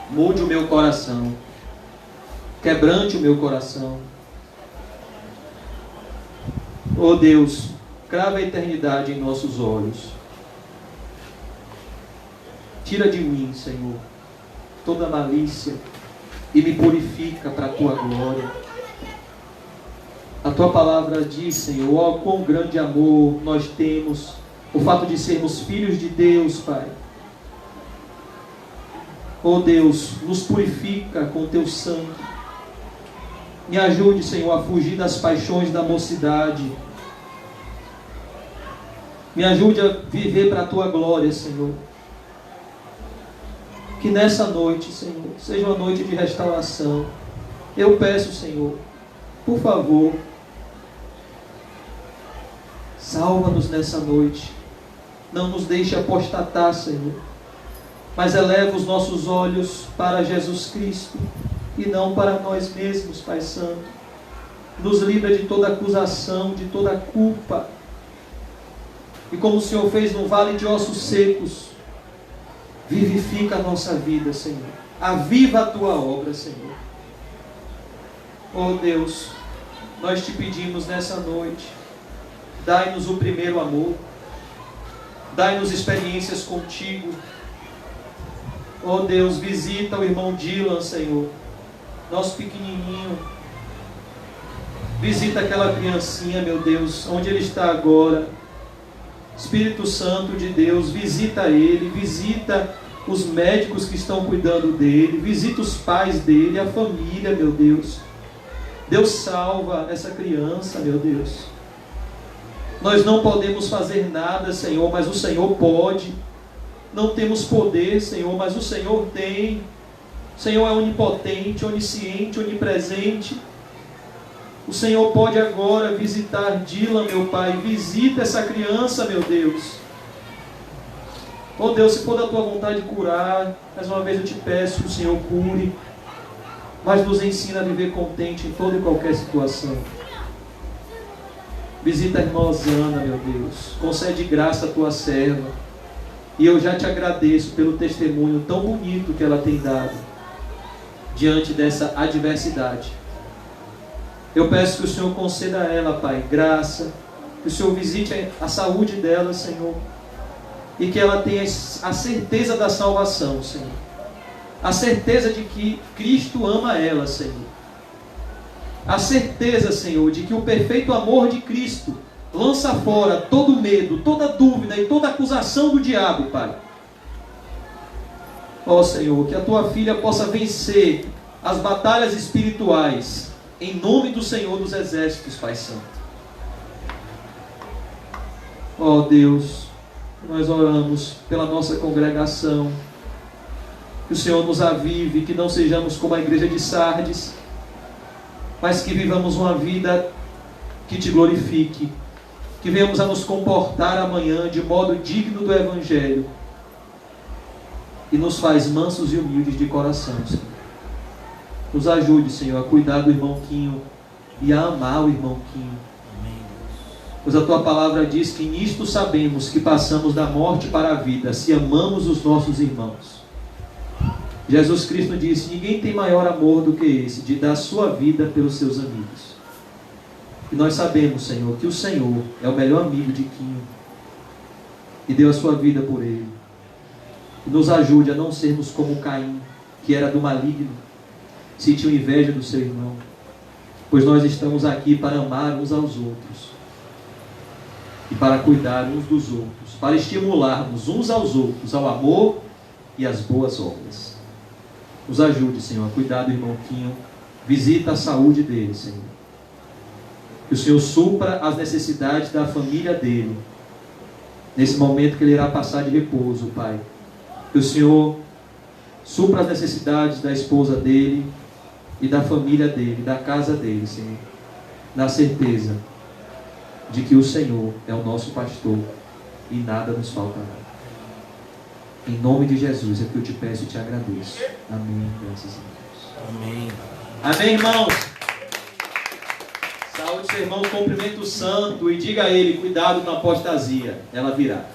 mude o meu coração, quebrante o meu coração. Oh Deus, crava a eternidade em nossos olhos. Tira de mim, Senhor, toda malícia, e me purifica para a tua glória. A tua palavra diz, Senhor, ó, quão grande amor nós temos, o fato de sermos filhos de Deus, Pai. Ó Deus, nos purifica com o teu sangue. Me ajude, Senhor, a fugir das paixões da mocidade. Me ajude a viver para a tua glória, Senhor. Que nessa noite, Senhor, seja uma noite de restauração. Eu peço, Senhor, por favor, salva-nos nessa noite. Não nos deixe apostatar, Senhor, mas eleva os nossos olhos para Jesus Cristo e não para nós mesmos, Pai Santo. Nos livra de toda acusação, de toda culpa. E como o Senhor fez no vale de ossos secos, vivifica a nossa vida, Senhor. Aviva a tua obra, Senhor. Oh Deus, nós te pedimos nessa noite, dai-nos o primeiro amor, dai-nos experiências contigo. Oh Deus, visita o irmão Dylan, Senhor, nosso pequenininho. Visita aquela criancinha, meu Deus, onde ele está agora. Espírito Santo de Deus, visita ele, visita os médicos que estão cuidando dele, visita os pais dele, a família, meu Deus. Deus, salva essa criança, meu Deus. Nós não podemos fazer nada, Senhor, mas o Senhor pode. Não temos poder, Senhor, mas o Senhor tem. O Senhor é onipotente, onisciente, onipresente. O Senhor pode agora visitar Dylan, meu Pai. Visita essa criança, meu Deus. Oh Deus, se for da tua vontade curar, mais uma vez eu te peço que o Senhor cure, mas nos ensina a viver contente em toda e qualquer situação. Visita a irmã Osana, meu Deus. Concede graça à tua serva. E eu já te agradeço pelo testemunho tão bonito que ela tem dado diante dessa adversidade. Eu peço que o Senhor conceda a ela, Pai, graça, que o Senhor visite a saúde dela, Senhor, e que ela tenha a certeza da salvação, Senhor, a certeza de que Cristo ama ela, Senhor, a certeza, Senhor, de que o perfeito amor de Cristo lança fora todo medo, toda dúvida e toda acusação do diabo, Pai. Ó Senhor, que a tua filha possa vencer as batalhas espirituais, em nome do Senhor dos Exércitos, Pai Santo. Ó Deus, nós oramos pela nossa congregação, que o Senhor nos avive, que não sejamos como a igreja de Sardes, mas que vivamos uma vida que te glorifique, que venhamos a nos comportar amanhã de modo digno do Evangelho, e nos faz mansos e humildes de coração, Senhor. Nos ajude, Senhor, a cuidar do irmão Quinho e a amar o irmão Quinho. Pois a tua palavra diz que nisto sabemos que passamos da morte para a vida, se amamos os nossos irmãos. Jesus Cristo disse: ninguém tem maior amor do que esse, de dar sua vida pelos seus amigos. E nós sabemos, Senhor, que o Senhor é o melhor amigo de Quinho e deu a sua vida por ele. E nos ajude a não sermos como Caim, que era do maligno, sentiu inveja do seu irmão, pois nós estamos aqui para amar uns aos outros e para cuidar uns dos outros, para estimularmos uns aos outros ao amor e às boas obras. Nos ajude, Senhor, a cuidar do irmão Quinho, visita a saúde dele, Senhor, que o Senhor supra as necessidades da família dele, nesse momento que ele irá passar de repouso, Pai. Que o Senhor supra as necessidades da esposa dele e da família dele, da casa dele, Senhor, na certeza de que o Senhor é o nosso pastor e nada nos faltará. Em nome de Jesus é que eu te peço e te agradeço. Amém. Graças a Deus. Amém. Amém, irmãos. Saúde, seu irmão, cumprimento santo e diga a ele: cuidado com a apostasia, ela virá.